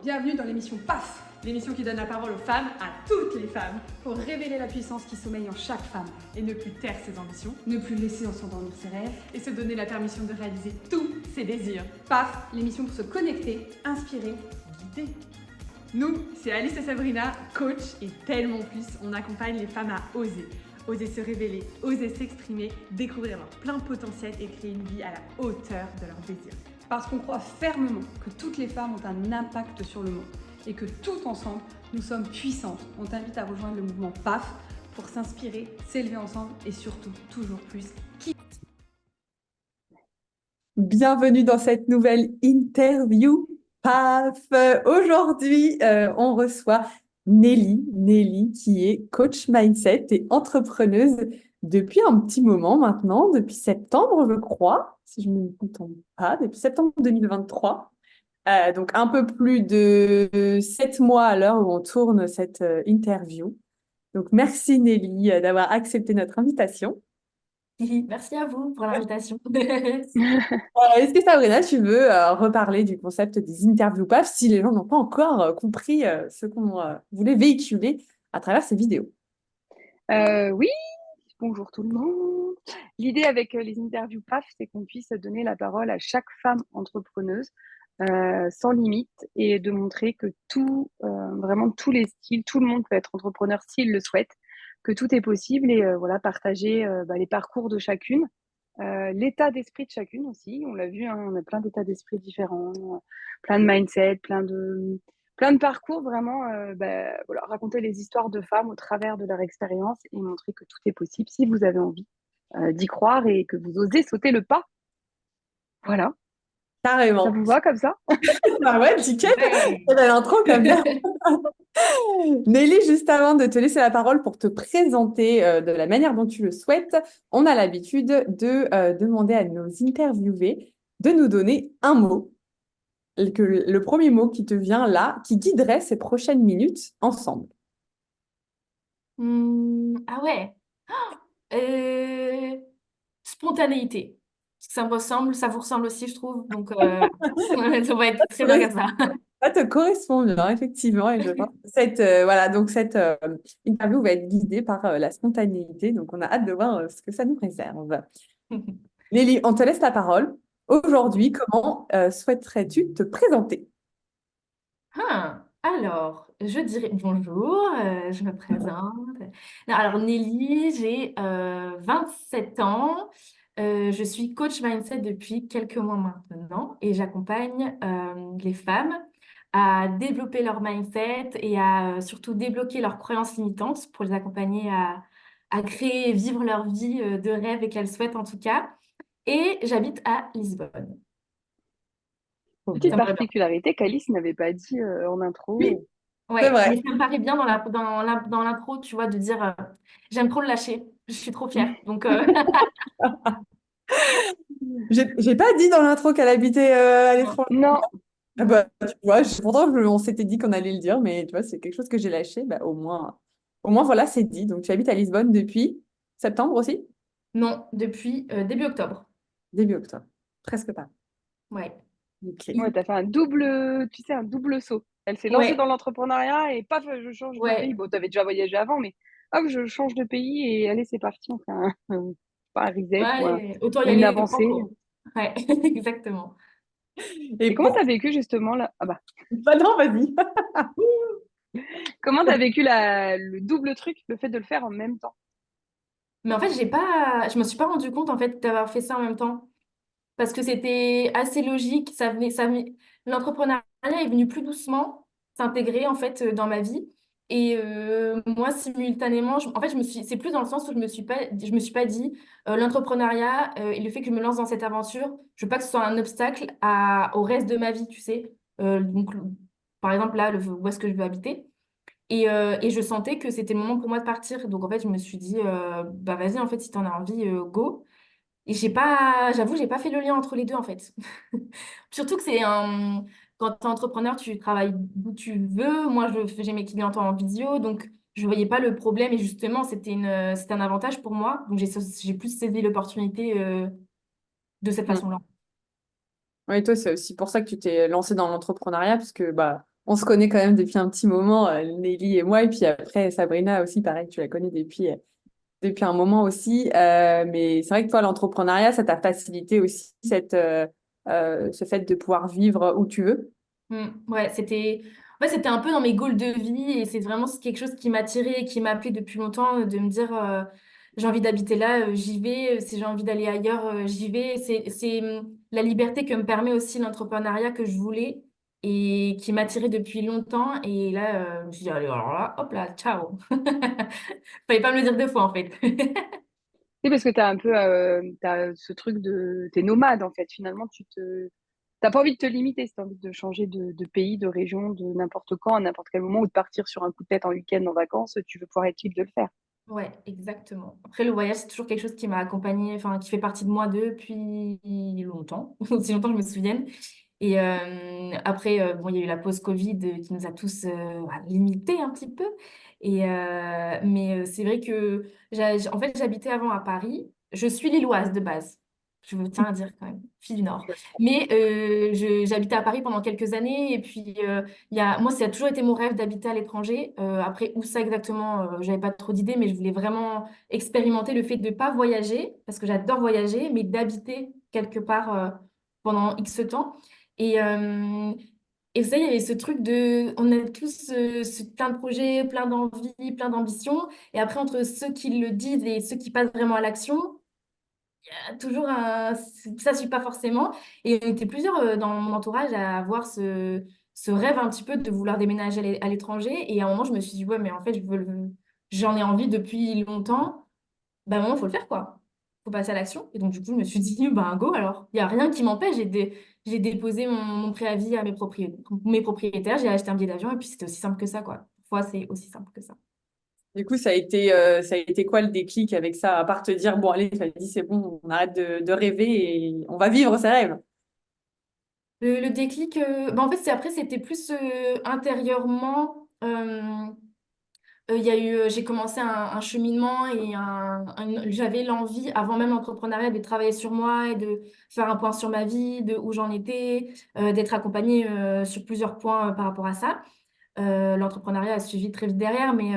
Bienvenue dans l'émission PAF, l'émission qui donne la parole aux femmes, à toutes les femmes, pour révéler la puissance qui sommeille en chaque femme et ne plus taire ses ambitions, ne plus laisser s'endormir ses rêves et se donner la permission de réaliser tous ses désirs. PAF, l'émission pour se connecter, inspirer, guider. Nous, c'est Alice et Sabrina, coach et tellement plus, on accompagne les femmes à oser. Oser se révéler, oser s'exprimer, découvrir leur plein potentiel et créer une vie à la hauteur de leurs désirs. Parce qu'on croit fermement que toutes les femmes ont un impact sur le monde et que tout ensemble, nous sommes puissantes. On t'invite à rejoindre le mouvement PAF pour s'inspirer, s'élever ensemble et surtout, toujours plus, Bienvenue dans cette nouvelle interview PAF. Aujourd'hui, on reçoit Nelly qui est coach mindset et entrepreneuse depuis un petit moment maintenant, depuis septembre, je crois, si je ne me trompe pas, depuis septembre 2023. Donc un peu plus de 7 mois à l'heure où on tourne cette interview. Donc merci Nelly d'avoir accepté notre invitation. Merci à vous pour l'invitation. Est-ce que Sabrina, tu veux reparler du concept des interviews PAF si les gens n'ont pas encore compris ce qu'on voulait véhiculer à travers ces vidéos? Oui, bonjour tout le monde. L'idée avec les interviews PAF, c'est qu'on puisse donner la parole à chaque femme entrepreneuse sans limite et de montrer que vraiment tous les styles, tout le monde peut être entrepreneur s'il le souhaite, que tout est possible et voilà, partager les parcours de chacune, l'état d'esprit de chacune aussi. On l'a vu, hein, on a plein d'états d'esprit différents, plein de mindset, plein de parcours, vraiment, voilà, raconter les histoires de femmes au travers de leur expérience et montrer que tout est possible si vous avez envie d'y croire et que vous osez sauter le pas. Voilà, ça Carrément. vous va comme ça? Ah ouais, nickel. Et ben, l'intro comme ça. Nelly, juste avant de te laisser la parole pour te présenter de la manière dont tu le souhaites, on a l'habitude de demander à nos interviewés de nous donner un mot, le premier mot qui te vient là, qui guiderait ces prochaines minutes ensemble. Ah ouais. Spontanéité. Parce que ça vous ressemble aussi, je trouve. Donc, ça va être très bien comme ça. Ça te correspond bien, effectivement. Et je pense que cette interview va être guidée par la spontanéité. Donc, on a hâte de voir ce que ça nous réserve. Nelly, on te laisse la parole. Aujourd'hui, comment souhaiterais-tu te présenter? Alors, je dirais bonjour, je me présente. Non, alors, Nelly, j'ai 27 ans. Je suis coach mindset depuis quelques mois maintenant et j'accompagne les femmes à développer leur mindset et à surtout débloquer leurs croyances limitantes pour les accompagner à créer et vivre leur vie de rêve et qu'elles souhaitent en tout cas. Et j'habite à Lisbonne. Petite Ça me paraît bien. particularité qu'Alice n'avait pas dit en intro. Oui, c'est Ouais, vrai. mais ça me paraît bien dans l'intro, tu vois, de dire j'aime trop le lâcher, je suis trop fière. Donc, J'ai pas dit dans l'intro qu'elle habitait à l'étranger. Non, Ah bah, tu vois, pourtant, on s'était dit qu'on allait le dire, mais tu vois, c'est quelque chose que j'ai lâché. Bah, au moins, voilà, c'est dit. Donc, tu habites à Lisbonne depuis septembre aussi? non, depuis début octobre. Début octobre. Presque pas. Ouais. Ok. ouais, t'as fait un double saut. Elle s'est lancée Ouais, dans l'entrepreneuriat et paf, je change de pays. ouais, Bon, t'avais déjà voyagé avant, mais hop, je change de pays et allez, c'est parti. On fait pas un reset ouais, autant y ou une aller avancée. franco. Ouais, exactement. Et Et comment pour... t'as vécu justement là? Ah bah, Bah non, vas-y. comment t'as vécu le double truc, le fait de le faire en même temps? Mais en fait, je me suis pas rendu compte en fait d'avoir fait ça en même temps parce que c'était assez logique. L'entrepreneuriat est venu plus doucement s'intégrer en fait dans ma vie. Et moi, simultanément, en fait, c'est plus dans le sens où je me suis pas dit l'entrepreneuriat et le fait que je me lance dans cette aventure, je veux pas que ce soit un obstacle au reste de ma vie, tu sais. Donc, par exemple, là, où est-ce que je veux habiter. Et je sentais que c'était le moment pour moi de partir. Donc, en fait, je me suis dit, bah vas-y, en fait, si tu en as envie, go. Et j'avoue, j'ai pas fait le lien entre les deux, en fait. Surtout que quand tu es entrepreneur, tu travailles d'où tu veux. Moi, j'ai mes clients en visio, donc je voyais pas le problème. Et justement, c'était un avantage pour moi. Donc, j'ai plus saisi l'opportunité, de cette Hmm. façon-là. Oui, toi, c'est aussi pour ça que tu t'es lancé dans l'entrepreneuriat, parce que bah, On se connaît quand même depuis un petit moment, Nelly et moi. Et puis après, Sabrina aussi, pareil, tu la connais depuis un moment aussi. Mais c'est vrai que toi, l'entrepreneuriat, ça t'a facilité aussi ce fait de pouvoir vivre où tu veux. Ouais, c'était un peu dans mes goals de vie et c'est vraiment quelque chose qui m'a tiré et qui m'a appelé depuis longtemps de me dire j'ai envie d'habiter là, j'y vais, si j'ai envie d'aller ailleurs, j'y vais. C'est la liberté que me permet aussi l'entrepreneuriat que je voulais et qui m'a tiré depuis longtemps. Et là, je me suis dit, allez, alors là, hop là, ciao. Fallait pas me le dire deux fois en fait. C'est parce que tu as un peu t'as ce truc de... T'es nomade, en fait. Finalement, t'as pas envie de te limiter. Si t'as envie de changer de pays, de région, de n'importe quand, à n'importe quel moment, ou de partir sur un coup de tête en week-end, en vacances, tu veux pouvoir être libre de le faire. Ouais, exactement. Après, le voyage, c'est toujours quelque chose qui m'a accompagnée, enfin, qui fait partie de moi depuis longtemps, aussi longtemps que je me souvienne. Et après, bon, il y a eu la pause Covid qui nous a tous limités un petit peu. Mais c'est vrai que, en fait, j'habitais avant à Paris. Je suis lilloise de base. Je me tiens à dire quand même, fille du Nord. Mais j'habitais à Paris pendant quelques années. Et puis, moi, ça a toujours été mon rêve d'habiter à l'étranger. Après, où ça exactement, j'avais pas trop d'idées, mais je voulais vraiment expérimenter le fait de ne pas voyager, parce que j'adore voyager, mais d'habiter quelque part pendant X temps. Et, euh, et ça, il y avait ce truc de... On a tous plein de projets, plein d'envies, plein d'ambitions. Et après, entre ceux qui le disent et ceux qui passent vraiment à l'action, il y a toujours un... Ça ne suit pas forcément. Et on était plusieurs dans mon entourage à avoir ce rêve un petit peu de vouloir déménager à l'étranger. Et à un moment, je me suis dit, ouais, mais en fait, j'en ai envie depuis longtemps. Ben, à un moment, il faut le faire, quoi. Il faut passer à l'action. Et donc, du coup, je me suis dit, ben, go, alors. Il n'y a rien qui m'empêche. J'ai déposé mon préavis à mes propriétaires, j'ai acheté un billet d'avion, et puis c'était aussi simple que ça, quoi. Parfois, c'est aussi simple que ça. Du coup, ça a été quoi le déclic avec ça, à part te dire, bon, allez, ça dit, c'est bon, on arrête de rêver et on va vivre ses rêves. Le déclic, ben, en fait, c'était plus intérieurement. Il y a eu, j'ai commencé un cheminement et j'avais l'envie, avant même l'entrepreneuriat, de travailler sur moi et de faire un point sur ma vie, de où j'en étais, d'être accompagnée sur plusieurs points par rapport à ça. L'entrepreneuriat a suivi très vite derrière, mais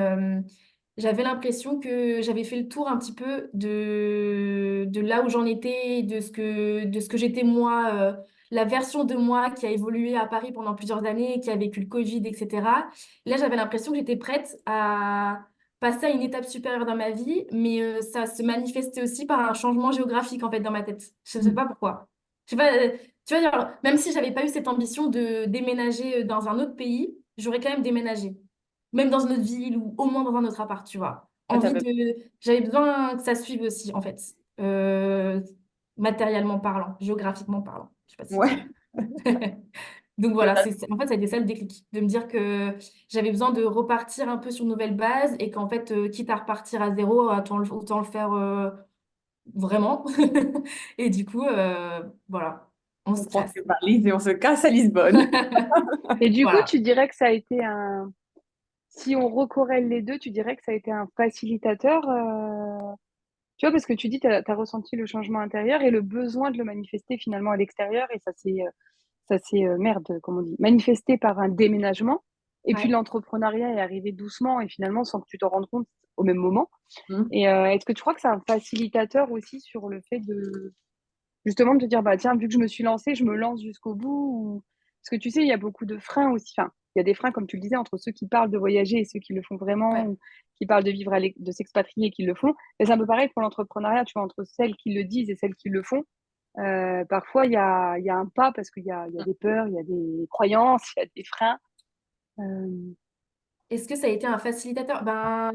j'avais l'impression que j'avais fait le tour un petit peu de là où j'en étais, de ce que j'étais moi, la version de moi qui a évolué à Paris pendant plusieurs années, qui a vécu le Covid, etc. Là, j'avais l'impression que j'étais prête à passer à une étape supérieure dans ma vie, mais ça se manifestait aussi par un changement géographique en fait dans ma tête. Je ne sais pas pourquoi. Je sais pas, tu vois, genre, même si j'avais pas eu cette ambition de déménager dans un autre pays, j'aurais quand même déménagé. Même dans une autre ville ou au moins dans un autre appart, tu vois. Ah, t'avais- J'avais besoin que ça suive aussi, en fait. Euh, Matériellement parlant, géographiquement parlant. Je sais pas si tu... Ouais. Donc voilà, en fait, ça a été ça le déclic, de me dire que j'avais besoin de repartir un peu sur une nouvelle base et qu'en fait, quitte à repartir à zéro, autant le faire vraiment. Et du coup, voilà, on On se prend casse. ses valises et on se casse à Lisbonne. Et du coup, Voilà. tu dirais que ça a été un... Si on recorrèle les deux, tu dirais que ça a été un facilitateur tu vois, parce que tu dis, tu as ressenti le changement intérieur et le besoin de le manifester finalement à l'extérieur, et merde, comment on dit, manifesté par un déménagement. Et puis Ouais. l'entrepreneuriat est arrivé doucement et finalement sans que tu t'en rendes compte au même moment. Hmm. Et est-ce que tu crois que c'est un facilitateur aussi sur le fait de justement de te dire, bah tiens, vu que je me suis lancée, je me lance jusqu'au bout Parce que tu sais, il y a beaucoup de freins aussi. Enfin, il y a des freins, comme tu le disais, entre ceux qui parlent de voyager et ceux qui le font vraiment, Ouais. ou qui parlent de vivre, de s'expatrier et qui le font. Et c'est un peu pareil pour l'entrepreneuriat, tu vois, entre celles qui le disent et celles qui le font. Parfois, il y a un pas parce qu'il y a des peurs, il y a des croyances, il y a des freins. Euh, Est-ce que ça a été un facilitateur? Ben,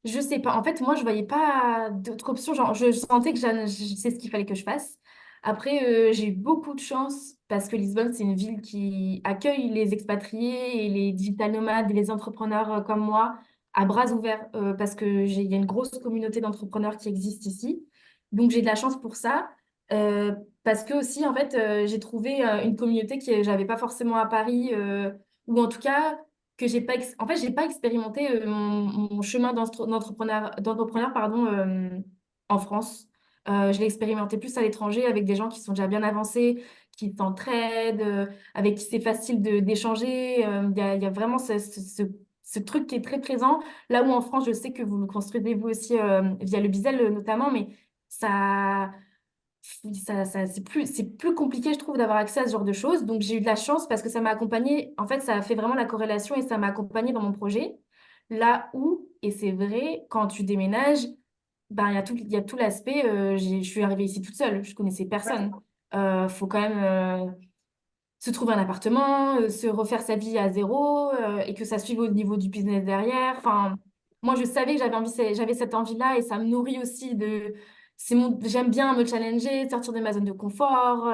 je sais pas. En fait, moi, je voyais pas d'autres options. Genre, je sentais que c'est ce qu'il fallait que je fasse. Après, j'ai eu beaucoup de chance parce que Lisbonne, c'est une ville qui accueille les expatriés et les digital nomades et les entrepreneurs comme moi à bras ouverts parce que il y a une grosse communauté d'entrepreneurs qui existe ici. Donc, j'ai de la chance pour ça. Euh, Parce que aussi, en fait, j'ai trouvé une communauté que j'avais pas forcément à Paris ou en tout cas que en fait j'ai pas expérimenté mon chemin d'entrepreneur pardon en France. Je l'ai expérimenté plus à l'étranger avec des gens qui sont déjà bien avancés, qui s'entraident, avec qui c'est facile d'échanger. Il y a vraiment ce truc qui est très présent. Là où en France, je sais que vous le construisez vous aussi via le Bizel notamment, mais ça, c'est plus compliqué, je trouve, d'avoir accès à ce genre de choses. Donc, j'ai eu de la chance parce que ça m'a accompagnée. En fait, ça a fait vraiment la corrélation et ça m'a accompagnée dans mon projet. Là où, et c'est vrai, quand tu déménages, ben, il y a tout l'aspect. Je suis arrivée ici toute seule, je connaissais personne. Faut quand même se trouver un appartement, se refaire sa vie à zéro et que ça suive au niveau du business derrière. Enfin, moi, je savais que j'avais cette envie-là et ça me nourrit aussi j'aime bien me challenger, sortir de ma zone de confort,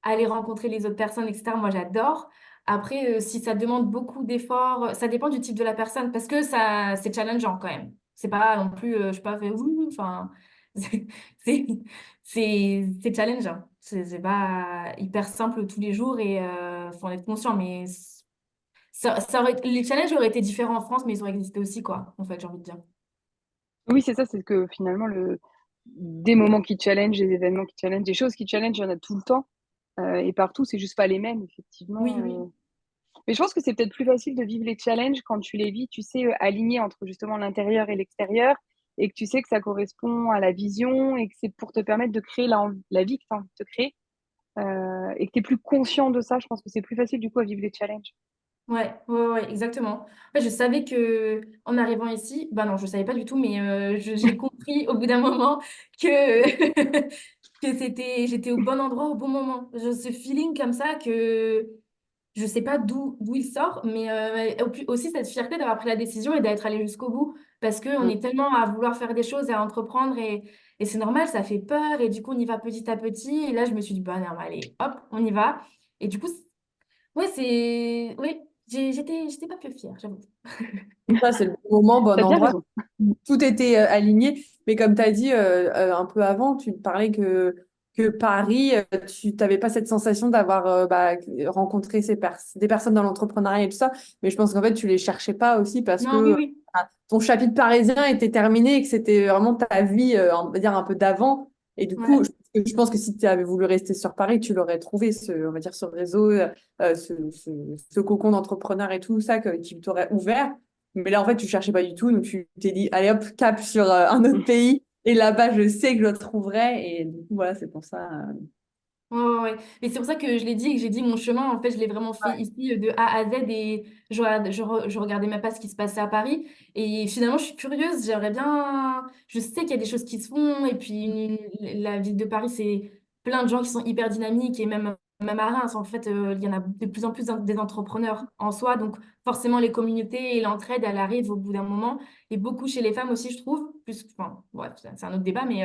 aller rencontrer les autres personnes, etc. Moi, j'adore. Après, si ça demande beaucoup d'efforts, ça dépend du type de la personne parce que c'est challengeant quand même. C'est pas non plus, je sais pas, fait, ouh, enfin, c'est, c'est challengeant. C'est pas hyper simple tous les jours et faut en être conscient. Mais les challenges auraient été différents en France, mais ils auraient existé aussi, quoi, en fait, j'ai envie de dire. Oui, c'est ça, c'est que finalement, des moments qui challenge, des événements qui challenge, des choses qui challenge, il y en a tout le temps. Et partout, c'est juste pas les mêmes, Oui, effectivement. oui. Mais je pense que c'est peut-être plus facile de vivre les challenges quand tu les vis, tu sais, alignés entre justement l'intérieur et l'extérieur, et que tu sais que ça correspond à la vision, et que c'est pour te permettre de créer la vie que tu as envie de te créer, et que tu es plus conscient de ça. Je pense que c'est plus facile du coup à vivre les challenges. Ouais, exactement. En fait, je savais que en arrivant ici, bah non, je savais pas du tout, mais j'ai compris au bout d'un moment que j'étais au bon endroit au bon moment. Ce feeling comme ça que je sais pas d'où il sort, mais aussi cette fierté d'avoir pris la décision et d'être allé jusqu'au bout, parce qu'on Mm. est tellement à vouloir faire des choses et à entreprendre et c'est normal, ça fait peur et du coup on y va petit à petit. Et là, je me suis dit, bah non, allez, hop, on y va. Et du coup, ouais, oui, j'étais pas peu fière, j'avoue. Ça, c'est le bon moment, bon T'as bien endroit. raison. Tout était aligné. Mais comme tu as dit un peu avant, tu parlais que Paris, tu n'avais pas cette sensation d'avoir rencontré des personnes dans l'entrepreneuriat et tout ça. Mais je pense qu'en fait, tu les cherchais pas aussi parce Non, oui, que oui. ton chapitre parisien était terminé et que c'était vraiment ta vie, on va dire, un peu d'avant. Et du coup, Ouais. je pense que si tu avais voulu rester sur Paris, tu l'aurais trouvé, on va dire, ce réseau, ce cocon d'entrepreneurs et tout ça qui t'aurait ouvert. Mais là, en fait, tu cherchais pas du tout. Donc, tu t'es dit, allez hop, cap sur un autre pays. Et là-bas, je sais que je le trouverai. Et du coup, voilà, c'est pour ça. Ouais. Et c'est pour ça que je l'ai dit, et que j'ai dit mon chemin, en fait, je l'ai vraiment fait ici de A à Z et je regardais même pas ce qui se passait à Paris. Et finalement, je suis curieuse, je sais qu'il y a des choses qui se font. Et puis, la ville de Paris, c'est plein de gens qui sont hyper dynamiques et même à Reims, en fait, il y en a de plus en plus des entrepreneurs en soi. Donc, forcément, les communautés et l'entraide, elle arrive au bout d'un moment. Et beaucoup chez les femmes aussi, je trouve. Plus, enfin, bref, c'est un autre débat, mais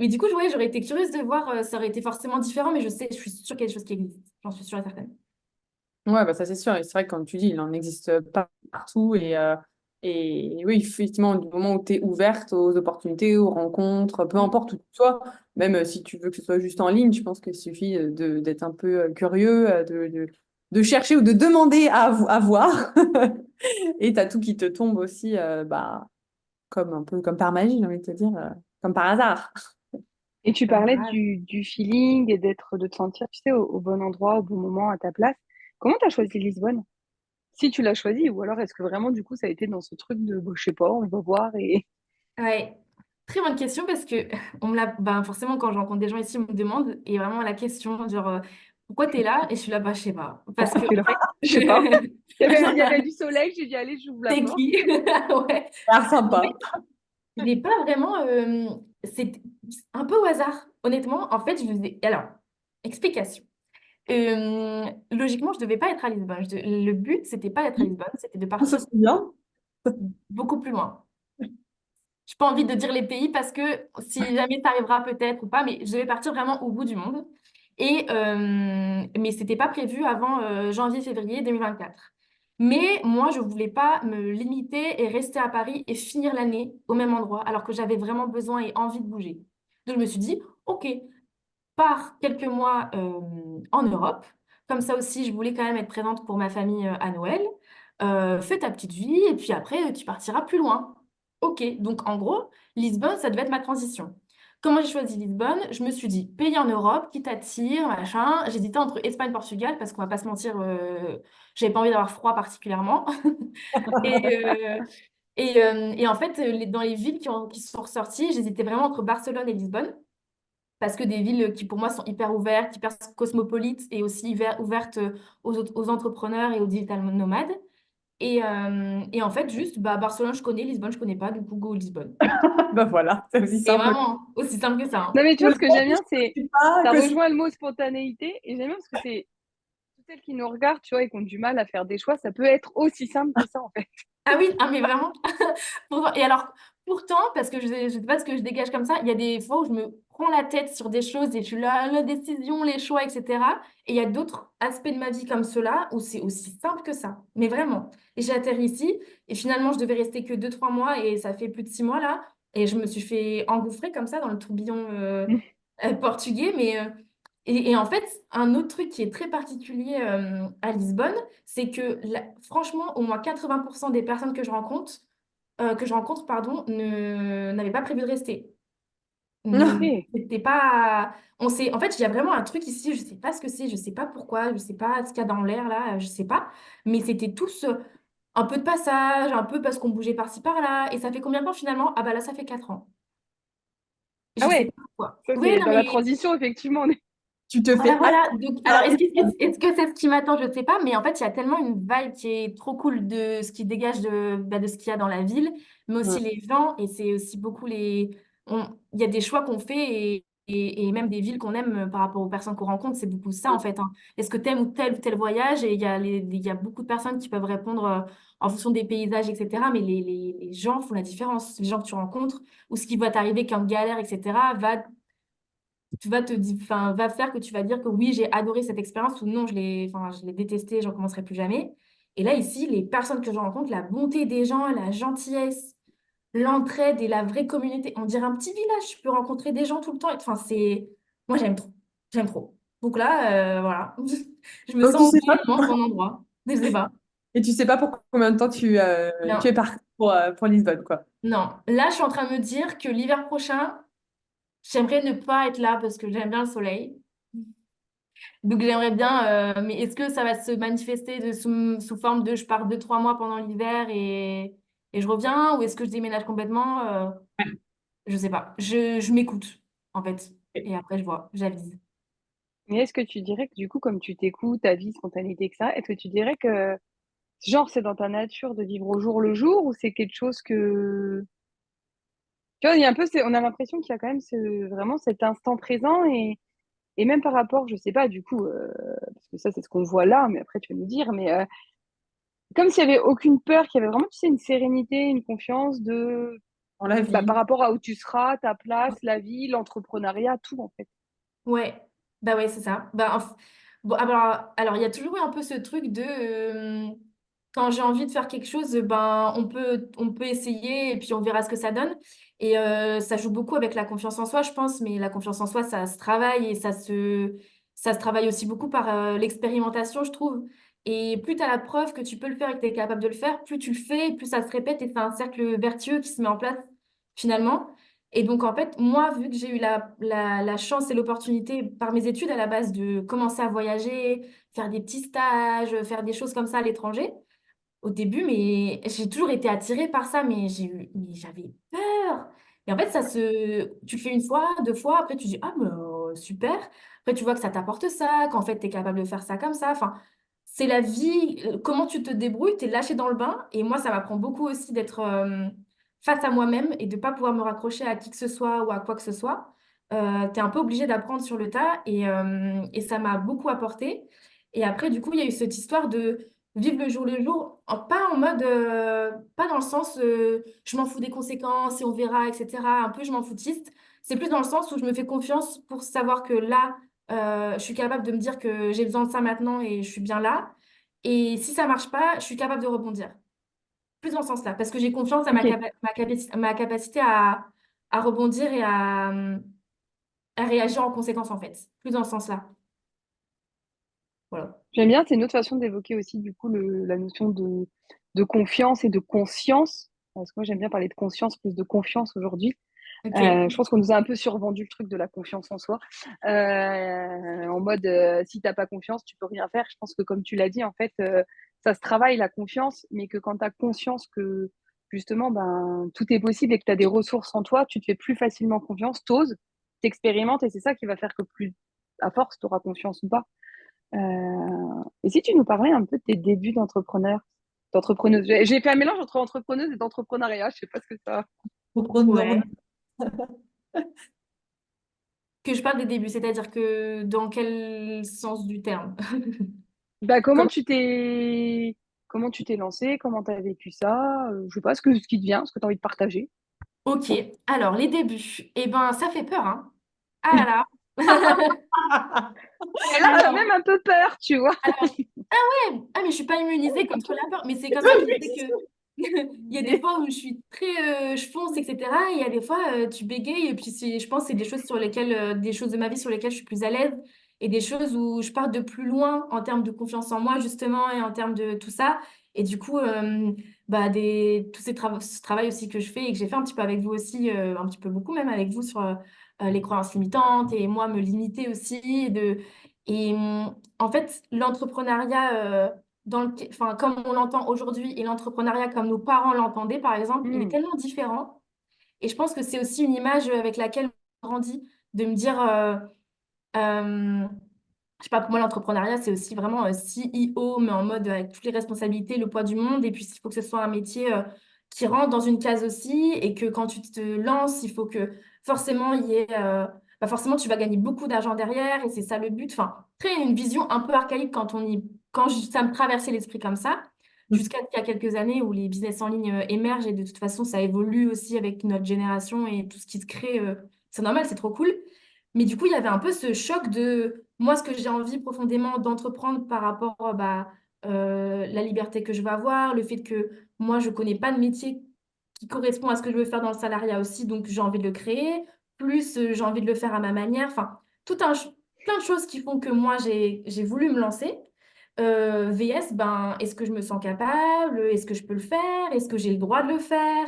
du coup, ouais, j'aurais été curieuse de voir, ça aurait été forcément différent, mais je suis sûre qu'il y a des choses qui existent. J'en suis sûre et certaine. Ouais, bah ça, c'est sûr. Et c'est vrai que, comme tu dis, il en existe pas partout. Et oui, effectivement, du moment où tu es ouverte aux opportunités, aux rencontres, peu Mm. importe où tu sois, même si tu veux que ce soit juste en ligne, je pense qu'il suffit d'être un peu curieux, de chercher ou de demander à voir. Et tu as tout qui te tombe aussi, comme un peu comme par magie, j'ai envie de te dire, comme par hasard. Et tu Comme parlais par hasard. du feeling et de te sentir, tu sais, au bon endroit, au bon moment, à ta place. Comment tu as choisi Lisbonne? Si tu l'as choisi, ou alors est-ce que vraiment, du coup, ça a été dans ce truc de, bon, je sais pas, on va voir et... Ouais, très bonne question parce que ben, forcément, quand je rencontre des gens ici, on me demande, et vraiment la question, genre, pourquoi t'es là? Et je suis là, bah, je sais pas. Parce Pourquoi que, tu es là? en fait, Je sais pas. Il y avait du soleil, j'ai dit, allez, j'ouvre la c'est porte. qui? Ouais. Ah, En fait, sympa. je n'ai pas vraiment. C'est un peu au hasard, honnêtement. En fait, je faisais. Alors, explication. Logiquement, je devais pas être à Lisbonne. Le but, c'était pas d'être à Lisbonne, c'était de On se partir souvient. beaucoup plus loin. J'ai pas envie de dire les pays parce que si jamais ça arrivera peut-être ou pas, mais je devais partir vraiment au bout du monde. Mais c'était pas prévu avant janvier-février 2024. Mais moi, je voulais pas me limiter et rester à Paris et finir l'année au même endroit, alors que j'avais vraiment besoin et envie de bouger. Donc je me suis dit, OK, pars quelques mois en Europe. Comme ça aussi, je voulais quand même être présente pour ma famille à Noël. Fais ta petite vie et puis après, tu partiras plus loin. Ok, donc en gros, Lisbonne, ça devait être ma transition. Comment j'ai choisi Lisbonne? Je me suis dit, pays en Europe, qui t'attire, machin. J'hésitais entre Espagne et Portugal parce qu'on va pas se mentir, j'avais pas envie d'avoir froid particulièrement. Et, et en fait, dans les villes qui sont ressorties, j'hésitais vraiment entre Barcelone et Lisbonne parce que des villes qui pour moi sont hyper ouvertes, hyper cosmopolites et aussi ouvertes aux entrepreneurs et aux digital nomades. Et en fait, juste, bah, Barcelone, je connais, Lisbonne, je connais pas, du coup, go Lisbonne. Bah voilà, c'est aussi Et simple. vraiment, aussi simple que ça. Hein. Non, mais tu Que vois, le ce que monde j'aime ne bien, c'est choisit pas, ça que c'est- rejoint le mot spontanéité. Et j'aime bien parce que c'est toutes celles qui nous regardent, tu vois, et qui ont du mal à faire des choix, ça peut être aussi simple que ça, en fait. Ah oui, ah mais vraiment. Et alors, pourtant, parce que je sais pas ce que je dégage comme ça, il y a des fois où je me prends la tête sur des choses et je suis là, la décision, les choix, etc. Et il y a d'autres aspects de ma vie comme ceux-là où c'est aussi simple que ça. Mais vraiment. Et j'ai atterri ici et finalement, je devais rester que 2, 3 mois et ça fait plus de 6 mois là. Et je me suis fait engouffrer comme ça dans le tourbillon portugais. Et en fait, un autre truc qui est très particulier à Lisbonne, c'est que franchement, au moins 80% des personnes que je rencontre, pardon, n'avaient pas prévu de rester. Ok. C'était pas. En fait, il y a vraiment un truc ici, je sais pas ce que c'est, je sais pas pourquoi, je sais pas ce qu'il y a dans l'air là, je sais pas. Mais c'était tous un peu de passage, un peu parce qu'on bougeait par-ci par-là. Et ça fait combien de temps finalement? Ah bah là, ça fait 4 ans. Ah Je sais ouais, pas pourquoi. ça Oui, c'est non, dans la mais transition, effectivement. Tu te voilà, fais voilà. Donc, alors, à est-ce que c'est ce qui m'attend? Je ne sais pas. Mais en fait, il y a tellement une vibe qui est trop cool de ce qui dégage de ce qu'il y a dans la ville, mais aussi les gens. Et c'est aussi beaucoup il y a des choix qu'on fait et même des villes qu'on aime par rapport aux personnes qu'on rencontre. C'est beaucoup ça, en fait. Hein. Est-ce que tu aimes ou tel voyage? Et il y a beaucoup de personnes qui peuvent répondre en fonction des paysages, etc. Mais les gens font la différence. Les gens que tu rencontres ou ce qui va t'arriver qu'en galère, etc., enfin, va faire que tu vas dire que oui, j'ai adoré cette expérience ou non, enfin, je l'ai détestée, j'en recommencerai plus jamais. Et là, ici, les personnes que je rencontre, la bonté des gens, la gentillesse, l'entraide et la vraie communauté, on dirait un petit village, je peux rencontrer des gens tout le temps. Enfin, moi, j'aime trop. J'aime trop. Donc là, voilà, je me Donc, tu sens sais bien pas dans mon endroit. Je sais pas. et tu sais pas pour combien de temps tu es Non, parti pour Lisbonne, quoi. non. Là, je suis en train de me dire que l'hiver prochain, j'aimerais ne pas être là parce que j'aime bien le soleil. Donc j'aimerais bien, mais est-ce que ça va se manifester sous forme de je pars 2, 3 mois pendant l'hiver et je reviens, ou est-ce que je déménage complètement? Je sais pas. Je m'écoute, en fait. Et après, je vois, j'avise. Mais est-ce que tu dirais que du coup, comme tu t'écoutes, ta vie, spontanéité, etc., est-ce que tu dirais que, genre, c'est dans ta nature de vivre au jour le jour ou c'est quelque chose que... Tu vois, il y a un peu, on a l'impression qu'il y a quand même vraiment cet instant présent et même par rapport, je sais pas, du coup, parce que ça, c'est ce qu'on voit là, mais après, tu vas nous dire, mais comme s'il y avait aucune peur, qu'il y avait vraiment, tu sais, une sérénité, une confiance Dans la bah, vie. par rapport à où tu seras, ta place, la vie, l'entrepreneuriat, tout, en fait. Ouais, bah ouais, c'est ça. Bon, alors, il y a toujours eu un peu ce truc de quand j'ai envie de faire quelque chose, ben on peut essayer et puis on verra ce que ça donne. Et ça joue beaucoup avec la confiance en soi, je pense, mais la confiance en soi, ça se travaille et ça se travaille aussi beaucoup par l'expérimentation, je trouve. Et plus tu as la preuve que tu peux le faire et que tu es capable de le faire, plus tu le fais, plus ça se répète et c'est un cercle vertueux qui se met en place finalement. Et donc, en fait, moi, vu que j'ai eu la chance et l'opportunité par mes études à la base de commencer à voyager, faire des petits stages, faire des choses comme ça à l'étranger, au début, mais j'ai toujours été attirée par ça, mais j'avais peur. Et en fait, tu le fais une fois, 2 fois, après tu dis, ah, mais super. Après, tu vois que ça t'apporte ça, qu'en fait, tu es capable de faire ça comme ça. Enfin, c'est la vie, comment tu te débrouilles, tu es lâché dans le bain. Et moi, ça m'apprend beaucoup aussi d'être face à moi-même et de ne pas pouvoir me raccrocher à qui que ce soit ou à quoi que ce soit. Tu es un peu obligé d'apprendre sur le tas et ça m'a beaucoup apporté. Et après, du coup, il y a eu cette histoire de vivre le jour, pas en mode, pas dans le sens je m'en fous des conséquences et on verra, etc. Un peu je m'en foutiste. C'est plus dans le sens où je me fais confiance pour savoir que là, je suis capable de me dire que j'ai besoin de ça maintenant et je suis bien là. Et si ça marche pas, je suis capable de rebondir. Plus dans ce sens-là, parce que j'ai confiance à Ok. ma capacité à rebondir et à réagir en conséquence, en fait. Plus dans ce sens-là. Voilà. J'aime bien, c'est une autre façon d'évoquer aussi, du coup, la notion de confiance et de conscience. Parce que moi, j'aime bien parler de conscience plus de confiance aujourd'hui. Ok. Je pense qu'on nous a un peu survendu le truc de la confiance en soi. En mode, si tu n'as pas confiance, tu peux rien faire. Je pense que comme tu l'as dit, en fait, ça se travaille la confiance, mais que quand tu as conscience que justement, ben, tout est possible et que tu as des ressources en toi, tu te fais plus facilement confiance, t'oses, t'expérimentes et c'est ça qui va faire que plus, à force, tu auras confiance ou pas. Et si tu nous parlais un peu de tes débuts d'entrepreneuse. J'ai fait un mélange entre entrepreneuse et d'entrepreneuriat. Je sais pas ce que ça. Entrepreneur. Ouais. Que je parle des débuts, c'est-à-dire que dans quel sens du terme? Bah, Comment- comment tu t'es lancé? Comment tu as vécu ça? Je sais pas ce qui te vient, ce que tu as envie de partager. Ok, alors les débuts, eh ben ça fait peur, hein. Ah là là. Et là, tu as Alors, même un peu peur, tu vois. alors, ah ouais, ah mais je suis pas immunisée contre la peur, mais c'est comme ça que je sais que il y a des fois où je suis très, je fonce, etc. Et il y a des fois tu bégayes et puis je pense que c'est des choses sur lesquelles, des choses de ma vie sur lesquelles je suis plus à l'aise et des choses où je pars de plus loin en termes de confiance en moi justement et en termes de tout ça. Et du coup, bah tous ce travail aussi que je fais et que j'ai fait un petit peu avec vous aussi, un petit peu beaucoup même avec vous sur les croyances limitantes et moi me limiter aussi en fait l'entrepreneuriat. Enfin, comme on l'entend aujourd'hui et l'entrepreneuriat comme nos parents l'entendaient, par exemple, il est Hmm. tellement différent. Et je pense que c'est aussi une image avec laquelle on grandit, de me dire, euh, je sais pas, pour moi, l'entrepreneuriat, c'est aussi vraiment CEO, mais en mode avec toutes les responsabilités, le poids du monde. Et puis, il faut que ce soit un métier qui rentre dans une case aussi. Et que quand tu te lances, il faut que forcément, il y ait, bah forcément, tu vas gagner beaucoup d'argent derrière. Et c'est ça le but. Enfin, très une vision un peu archaïque ça me traversait l'esprit comme ça. Jusqu'à il y a quelques années où les business en ligne émergent et de toute façon, ça évolue aussi avec notre génération et tout ce qui se crée. C'est normal, c'est trop cool. Mais du coup, il y avait un peu ce choc de moi, ce que j'ai envie profondément d'entreprendre par rapport la liberté que je vais avoir, le fait que moi, je connais pas de métier qui correspond à ce que je veux faire dans le salariat aussi, donc j'ai envie de le créer, plus j'ai envie de le faire à ma manière, enfin, plein de choses qui font que moi, j'ai voulu me lancer. VS, ben, est-ce que je me sens capable? Est-ce que je peux le faire? Est-ce que j'ai le droit de le faire?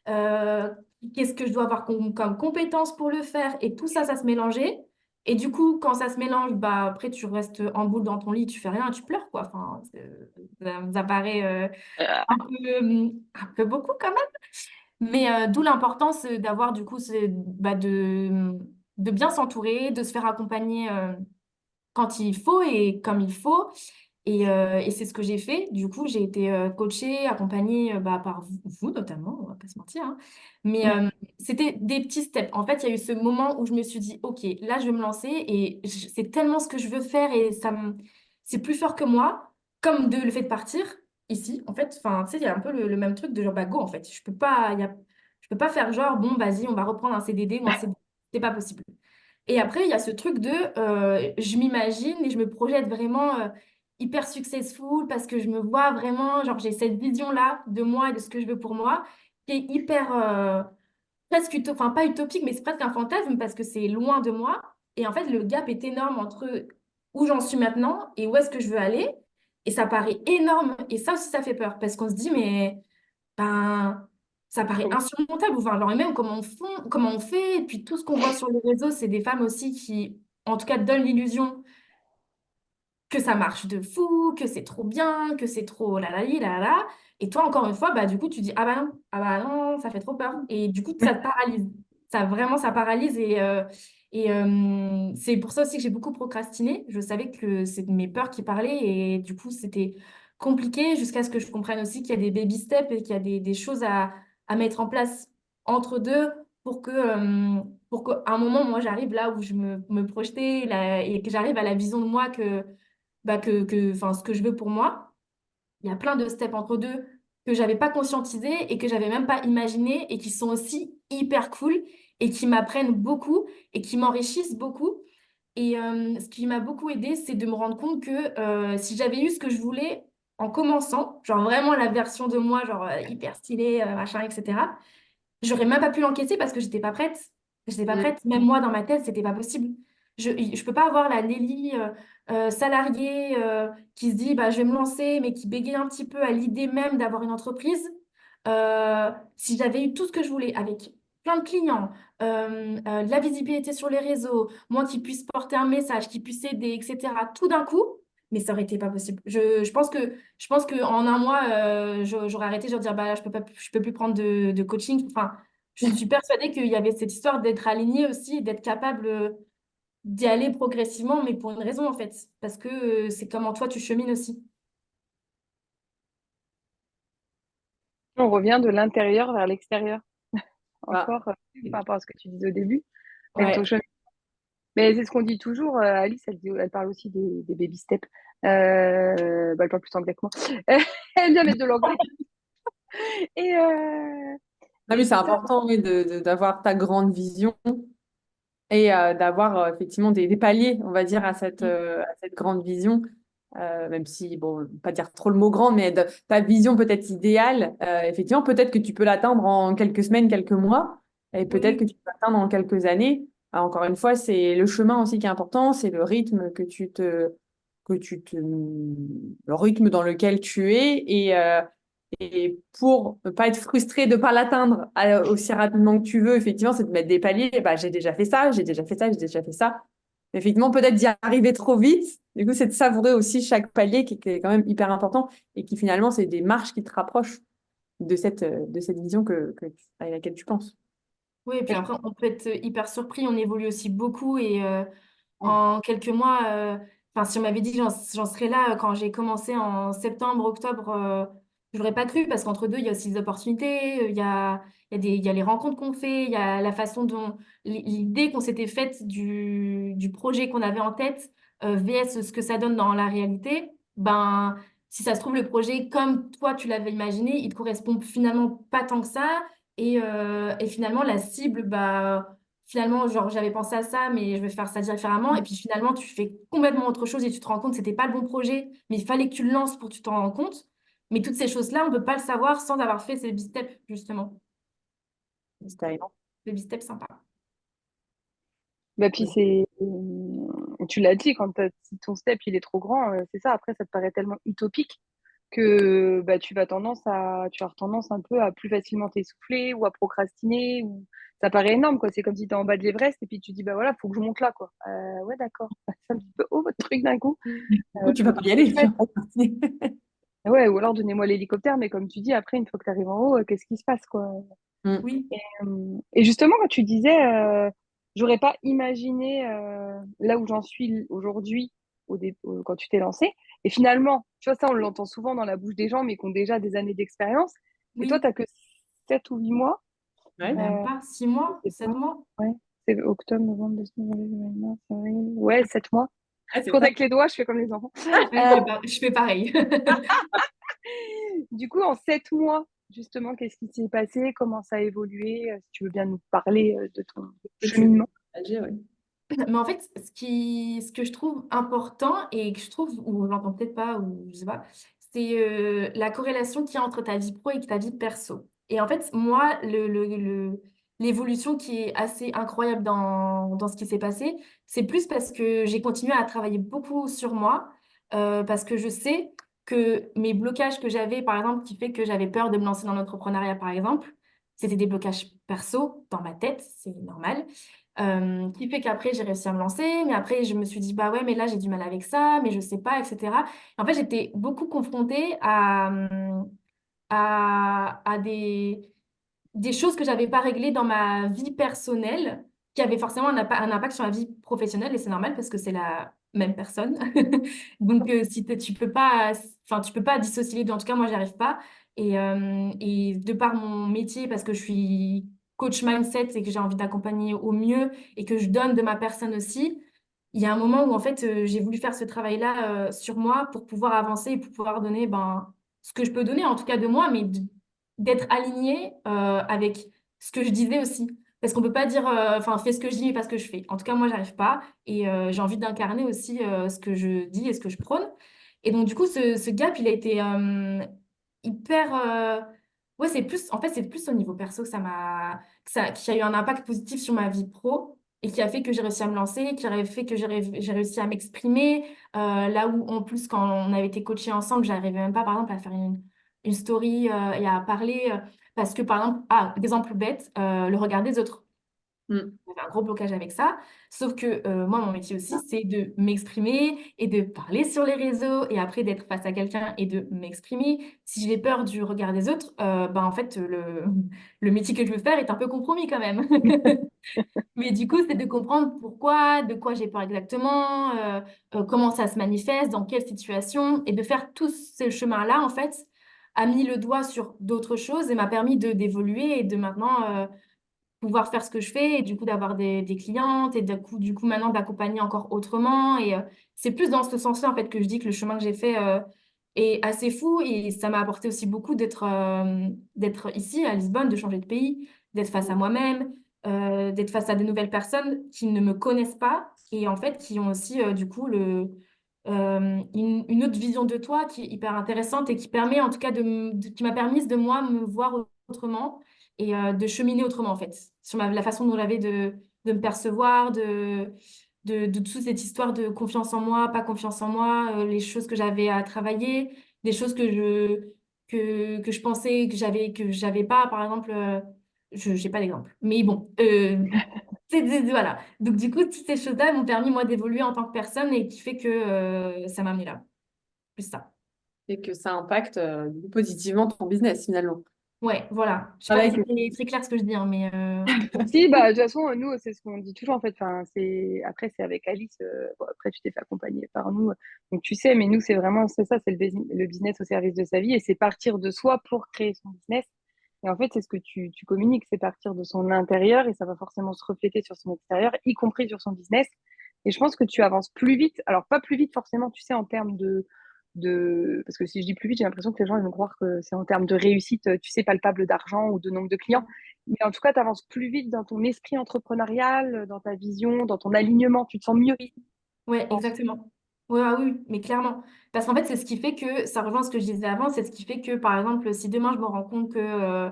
Euh, Qu'est-ce que je dois avoir comme compétences pour le faire? Et tout ça, ça se mélangeait. Et du coup, quand ça se mélange, bah, après, tu restes en boule dans ton lit, tu fais rien, tu pleures, quoi. Enfin, ça paraît un peu beaucoup quand même. Mais d'où l'importance d'avoir, du coup, de bien s'entourer, de se faire accompagner quand il faut et comme il faut. Et c'est ce que j'ai fait. Du coup, j'ai été coachée, accompagnée bah, par vous notamment, on va pas se mentir, hein. Mais c'était des petits steps. En fait, il y a eu ce moment où je me suis dit, OK, là, je vais me lancer et c'est tellement ce que je veux faire et c'est plus fort que moi, comme le fait de partir ici. En fait, enfin, tu sais, il y a un peu le même truc de genre, bah, go, en fait. Je peux pas faire genre, bon, vas-y, on va reprendre un CDD ou un CDD. C'est pas possible. Et après, il y a ce truc de, je m'imagine et je me projette vraiment hyper successful parce que je me vois vraiment, genre j'ai cette vision-là de moi et de ce que je veux pour moi qui est hyper, presque, enfin pas utopique, mais c'est presque un fantasme parce que c'est loin de moi. Et en fait, le gap est énorme entre où j'en suis maintenant et où est-ce que je veux aller. Et ça paraît énorme. Et ça aussi, ça fait peur parce qu'on se dit, mais ben, ça paraît insurmontable. Enfin, genre, et même comment on fait. Et puis tout ce qu'on voit sur les réseaux, c'est des femmes aussi qui, en tout cas, donnent l'illusion que ça marche de fou, que c'est trop bien, que c'est trop la la li, la la la. Et toi, encore une fois, bah, du coup, tu dis, ah bah non, ça fait trop peur. Et du coup, ça te paralyse. Ça, vraiment, ça paralyse. C'est pour ça aussi que j'ai beaucoup procrastiné. Je savais que c'est mes peurs qui parlaient. Et du coup, c'était compliqué jusqu'à ce que je comprenne aussi qu'il y a des baby steps et qu'il y a des choses à mettre en place entre deux pour qu'à un moment, moi, j'arrive là où je me projetais là, et que j'arrive à la vision de moi enfin, ce que je veux pour moi. Il y a plein de steps entre deux que j'avais pas conscientisé et que j'avais même pas imaginé et qui sont aussi hyper cool et qui m'apprennent beaucoup et qui m'enrichissent beaucoup. Et ce qui m'a beaucoup aidé, c'est de me rendre compte que si j'avais eu ce que je voulais en commençant, genre vraiment la version de moi, genre hyper stylée, machin, etc., j'aurais même pas pu l'encaisser parce que j'étais pas prête. J'étais pas Mm. prête. Même moi, dans ma tête, c'était pas possible. Je peux pas avoir la Nelly salariée qui se dit bah, je vais me lancer, mais qui bégaye un petit peu à l'idée même d'avoir une entreprise. Si j'avais eu tout ce que je voulais avec plein de clients, de la visibilité sur les réseaux, moi qui puisse porter un message, qui puisse aider, etc., tout d'un coup, mais ça aurait été pas possible. Je pense que en un mois, j'aurais arrêté, je vais dire, bah là, je peux plus prendre de coaching. Enfin, je suis persuadée qu'il y avait cette histoire d'être aligné aussi, d'être capable d'y aller progressivement, mais pour une raison en fait, parce que c'est comment toi tu chemines aussi. On revient de l'intérieur vers l'extérieur. Bah, Encore par rapport à ce que tu disais au début, avec ton ouais. chemin. Mais c'est ce qu'on dit toujours. Alice, elle parle aussi des baby steps. Bah, elle parle plus anglais que moi. Elle vient mettre de l'anglais. Et, Non, mais et c'est c'est ça. important, oui, d'avoir ta grande vision et d'avoir effectivement des paliers, on va dire, à cette grande vision. Même si, bon, pas dire trop le mot grand, mais ta vision peut-être idéale, effectivement, peut-être que tu peux l'atteindre en quelques semaines, quelques mois, et peut-être que Oui, tu peux l'atteindre en quelques années. Encore une fois, c'est le chemin aussi qui est important, c'est le rythme le rythme dans lequel tu es, et pour ne pas être frustré de ne pas l'atteindre aussi rapidement que tu veux, effectivement, c'est de mettre des paliers. Bah, j'ai déjà fait ça, j'ai déjà fait ça, j'ai déjà fait ça. Effectivement, peut-être d'y arriver trop vite. Du coup, c'est de savourer aussi chaque palier qui est quand même hyper important et qui finalement, c'est des marches qui te rapprochent de cette vision à laquelle tu penses. oui, et puis après, on peut être hyper surpris, on évolue aussi beaucoup et en quelques mois, enfin, si on m'avait dit que j'en serais là quand j'ai commencé en septembre, octobre, je l'aurais pas cru parce qu'entre deux, il y a aussi des opportunités, il y a les rencontres qu'on fait, il y a la façon dont l'idée qu'on s'était faite du projet qu'on avait en tête, vs ce que ça donne dans la réalité. Ben, si ça se trouve, le projet, comme toi, tu l'avais imaginé, il te correspond finalement pas tant que ça. Et finalement, la cible, bah, finalement, genre, j'avais pensé à ça, mais je vais faire ça différemment. Et puis finalement, tu fais complètement autre chose et tu te rends compte que c'était pas le bon projet, mais il fallait que tu le lances pour que tu t'en rends compte. Mais toutes ces choses-là, on peut pas le savoir sans avoir fait ces baby steps, justement. C'est arrivé. Baby steps sympas. Bah, puis tu l'as dit, si ton step il est trop grand, c'est ça. Après, ça te paraît tellement utopique que bah, tu as tendance un peu à plus facilement t'essouffler ou à procrastiner. Ou... Ça paraît énorme, quoi. C'est comme si tu es en bas de l'Everest et puis tu dis, bah voilà, faut que je monte là, quoi. Ouais, d'accord. C'est un petit peu haut votre truc d'un coup. Du coup, tu vas pas y C'est aller. Tu chouette. vas pas partir. Ouais, ou alors donnez-moi l'hélicoptère, mais comme tu dis, après, une fois que tu arrives en haut, qu'est-ce qui se passe, quoi? Mm. Oui, Et justement, quand tu disais, j'aurais pas imaginé là où j'en suis aujourd'hui quand tu t'es lancé. Et finalement, tu vois, ça, on l'entend souvent dans la bouche des gens, mais qui ont déjà des années d'expérience. Et toi, oui. tu n'as que 7 ou 8 mois. Même Euh, pas six je mois, sais pas. 7 mois. Ouais. C'est octobre, novembre, décembre, janvier, février, mars, avril. Ouais, 7 mois. Ah, Je c'est compte ça. avec les doigts, je fais comme les enfants. Ouais, Euh, je fais pareil. du coup, en 7 mois, justement, qu'est-ce qui s'est passé? Comment ça a évolué? Si tu veux bien nous parler de ton Que tu veux cheminement. partager, ouais. Mais en fait, ce que je trouve important et que je trouve, ou je l'entends peut-être pas, ou je sais pas, c'est la corrélation qu'il y a entre ta vie pro et ta vie perso. Et en fait, moi, l'évolution qui est assez incroyable dans ce qui s'est passé, c'est plus parce que j'ai continué à travailler beaucoup sur moi, parce que je sais que mes blocages que j'avais, par exemple, qui fait que j'avais peur de me lancer dans l'entrepreneuriat, par exemple, c'était des blocages perso dans ma tête, c'est normal, qui fait qu'après j'ai réussi à me lancer, mais après je me suis dit bah ouais mais là j'ai du mal avec ça, mais je sais pas, etc. Et en fait j'étais beaucoup confrontée à des choses que j'avais pas réglées dans ma vie personnelle, qui avaient forcément un impact sur ma vie professionnelle, et c'est normal parce que c'est la même personne. Donc si tu peux pas, enfin tu peux pas dissocier les deux, en tout cas moi j'y arrive pas. Et de par mon métier, parce que je suis coach mindset et que j'ai envie d'accompagner au mieux et que je donne de ma personne aussi, il y a un moment où en fait j'ai voulu faire ce travail-là sur moi pour pouvoir avancer et pour pouvoir donner ben, ce que je peux donner, en tout cas de moi, mais d'être aligné avec ce que je disais aussi. Parce qu'on peut pas dire, enfin, fais ce que je dis, mais pas ce que je fais. En tout cas, moi, j'arrive pas. Et j'ai envie d'incarner aussi ce que je dis et ce que je prône. Et donc, du coup, ce gap, il a été hyper. Ouais, c'est plus, en fait, c'est plus au niveau perso que qui a eu un impact positif sur ma vie pro et qui a fait que j'ai réussi à me lancer, qui a fait que j'ai réussi à m'exprimer. Là où, en plus, quand on avait été coachés ensemble, j'arrivais même pas, par exemple, à faire une story et à parler. Parce que, par exemple, exemple bête, le regard des autres. Mm. J'avais un gros blocage avec ça. Sauf que moi, mon métier aussi, c'est de m'exprimer et de parler sur les réseaux et après d'être face à quelqu'un et de m'exprimer. Si j'ai peur du regard des autres, en fait, le métier que je veux faire est un peu compromis quand même. Mais du coup, c'est de comprendre pourquoi, de quoi j'ai peur exactement, comment ça se manifeste, dans quelle situation, et de faire tout ce chemin-là, en fait, a mis le doigt sur d'autres choses et m'a permis d'évoluer et de maintenant pouvoir faire ce que je fais et du coup d'avoir des clientes et du coup maintenant d'accompagner encore autrement. Et c'est plus dans ce sens-là, en fait, que je dis que le chemin que j'ai fait est assez fou et ça m'a apporté aussi beaucoup d'être ici à Lisbonne, de changer de pays, d'être face à moi-même, d'être face à de nouvelles personnes qui ne me connaissent pas et en fait qui ont aussi du coup une autre vision de toi qui est hyper intéressante et qui permet en tout cas qui m'a permis de moi me voir autrement et de cheminer autrement en fait sur la façon dont j'avais de me percevoir de toute cette histoire de confiance en moi pas confiance en moi les choses que j'avais à travailler des choses que je pensais que j'avais pas par exemple je j'ai pas d'exemple mais bon voilà. Donc, du coup, toutes ces choses-là m'ont permis, moi, d'évoluer en tant que personne et qui fait que ça m'a amené là. Plus ça. Et que ça impacte positivement ton business finalement. Ouais, voilà. Je sais pas Travail si que c'est très clair ce que je dis, hein, mais Si, bah, de toute façon, nous, c'est ce qu'on dit toujours, en fait. Enfin, après, c'est avec Alice. Bon, après, tu t'es fait accompagner par nous. Donc, tu sais, mais nous, c'est vraiment, c'est ça, c'est le business au service de sa vie. Et c'est partir de soi pour créer son business. Et en fait, c'est ce que tu communiques, c'est partir de son intérieur et ça va forcément se refléter sur son extérieur, y compris sur son business. Et je pense que tu avances plus vite. Alors, pas plus vite forcément, tu sais, en termes parce que si je dis plus vite, j'ai l'impression que les gens ils vont croire que c'est en termes de réussite, tu sais, palpable d'argent ou de nombre de clients. Mais en tout cas, tu avances plus vite dans ton esprit entrepreneurial, dans ta vision, dans ton alignement. Tu te sens mieux, je oui. Ouais, pense. exactement. Ouais, ah oui, mais clairement. Parce qu'en fait, c'est ce qui fait que, ça rejoint ce que je disais avant, c'est ce qui fait que, par exemple, si demain je me rends compte que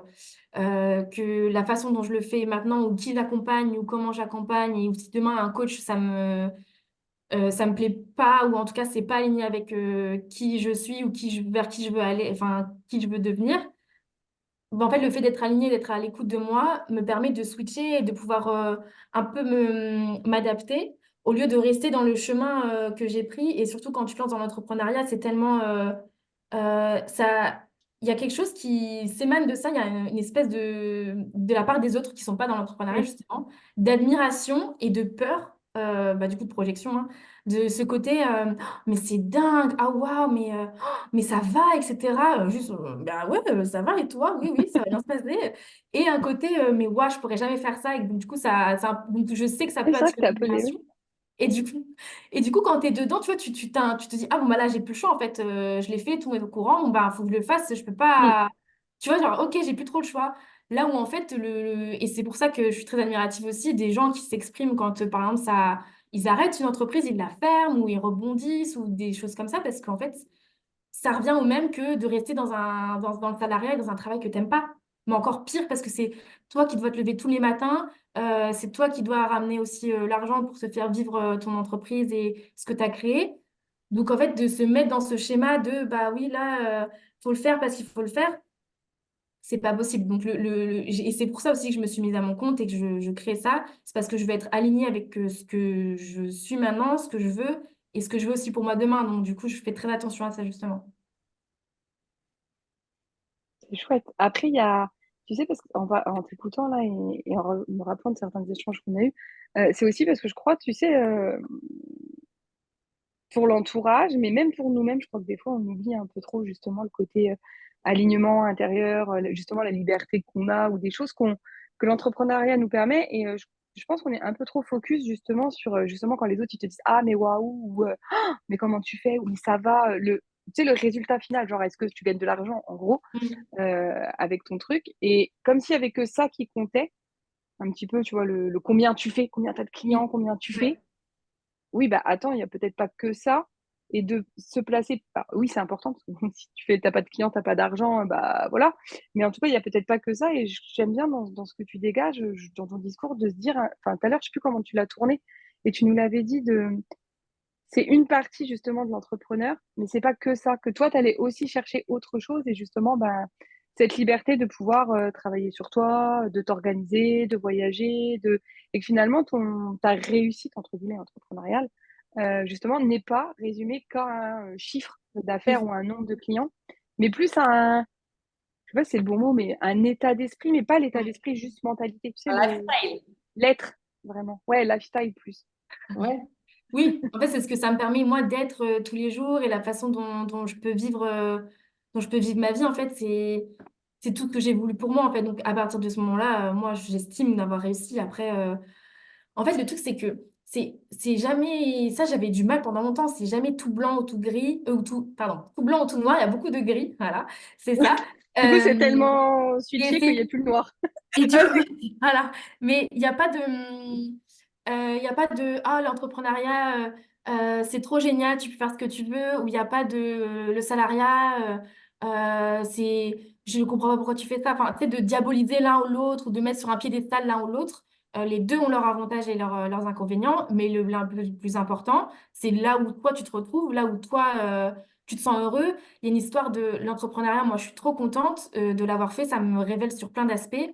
la façon dont je le fais maintenant, ou qui j'accompagne, ou comment j'accompagne, et ou si demain un coach, ça me plaît pas ou en tout cas c'est pas aligné avec qui je suis ou vers qui je veux aller enfin qui je veux devenir. En fait, le fait d'être aligné, d'être à l'écoute de moi me permet de switcher et de pouvoir un peu m'adapter au lieu de rester dans le chemin que j'ai pris. Et surtout quand tu te lances dans l'entrepreneuriat, c'est tellement ça. Il y a quelque chose qui s'émane de ça. Il y a une espèce de la part des autres qui sont pas dans l'entrepreneuriat Mm. justement, d'admiration et de peur, du coup de projection, hein, de ce côté. Mais c'est dingue, ah waouh, mais ça va, etc. Juste, bah ouais, ça va et toi? Oui, oui, ça va bien se passer. Et un côté, mais ouais, je pourrais jamais faire ça. Et donc, du coup, donc, je sais que ça C'est peut vrai que attirer t'es appelé, l'admiration. oui. Et du coup, quand tu es dedans, tu vois, tu te dis, ah bon, bah là, j'ai plus le choix en fait. Je l'ai fait, tout le monde est au courant. Bon, bah, faut que je le fasse. Je peux Mm. pas. Tu vois, genre, ok, j'ai plus trop le choix. Là où en fait, et c'est pour ça que je suis très admirative aussi des gens qui s'expriment quand, par exemple, ils arrêtent une entreprise, ils la ferment ou ils rebondissent ou des choses comme ça parce qu'en fait, ça revient au même que de rester dans le salariat et dans un travail que t'aimes pas. Mais encore pire parce que c'est toi qui dois te lever tous les matins, c'est toi qui dois ramener aussi l'argent pour se faire vivre ton entreprise et ce que tu as créé. Donc en fait, de se mettre dans ce schéma de bah oui, là, faut le faire parce qu'il faut le faire, c'est pas possible. Donc et c'est pour ça aussi que je me suis mise à mon compte et que je crée ça. C'est parce que je veux être alignée avec ce que je suis maintenant, ce que je veux et ce que je veux aussi pour moi demain. Donc du coup, je fais très attention à ça justement. C'est chouette. Après, il y a, tu sais, parce en t'écoutant là et me rappelant de certains échanges qu'on a eus, c'est aussi parce que je crois, tu sais, pour l'entourage, mais même pour nous-mêmes, je crois que des fois, on oublie un peu trop justement le côté alignement intérieur, justement la liberté qu'on a ou des choses que l'entrepreneuriat nous permet. Et je pense qu'on est un peu trop focus justement sur, justement, quand les autres, ils te disent, ah, mais waouh, ou ah, mais comment tu fais, ou mais ça va, tu sais, le résultat final, genre, est-ce que tu gagnes de l'argent, en gros, Mm. avec ton truc. Et comme s'il y avait que ça qui comptait, un petit peu, tu vois, le combien tu fais, combien tu as de clients, Oui. combien tu Ouais. fais. Oui, bah attends, il n'y a peut-être pas que ça. Et de se placer, bah, oui, c'est important, parce que bon, si tu fais, t'as pas de clients, t'as pas d'argent, bah voilà. Mais en tout cas, il n'y a peut-être pas que ça. Et j'aime bien dans ce que tu dégages, dans ton discours, de se dire, enfin, tout à l'heure, je sais plus comment tu l'as tourné, et tu nous l'avais dit c'est une partie justement de l'entrepreneur, mais c'est pas que ça, que toi, tu allais aussi chercher autre chose et justement, ben, cette liberté de pouvoir travailler sur toi, de t'organiser, de voyager, et que finalement, ta réussite, entre guillemets, entrepreneuriale, justement, n'est pas résumée qu'à un chiffre d'affaires ou un nombre de clients, mais plus à un, je sais pas si c'est le bon mot, mais un état d'esprit, mais pas l'état d'esprit juste mentalité, tu sais, Un lifestyle. l'être, vraiment. Ouais, lifestyle plus. Ouais. Oui, en fait, c'est ce que ça me permet, moi, d'être tous les jours et la façon dont dont je peux vivre ma vie, en fait, c'est tout ce que j'ai voulu pour moi, en fait. Donc, à partir de ce moment-là, moi, j'estime d'avoir réussi. Après, en fait, le truc, c'est que c'est jamais, ça, j'avais du mal pendant longtemps, c'est jamais tout blanc ou tout gris, ou tout, pardon, tout blanc ou tout noir, il y a beaucoup de gris, voilà, c'est ça. Du coup, c'est Euh, tellement et switché qu'il n'y a plus le noir. et du coup, voilà. Mais il n'y a pas il y a pas de, ah, l'entrepreneuriat, c'est trop génial, tu peux faire ce que tu veux, ou il n'y a pas de, le salariat, je ne comprends pas pourquoi tu fais ça. Enfin, tu sais, de diaboliser l'un ou l'autre, ou de mettre sur un piédestal l'un ou l'autre. Les deux ont leurs avantages et leurs inconvénients, mais le plus important, c'est là où toi tu te retrouves, là où toi tu te sens heureux. Il y a une histoire de l'entrepreneuriat, moi je suis trop contente de l'avoir fait, ça me révèle sur plein d'aspects.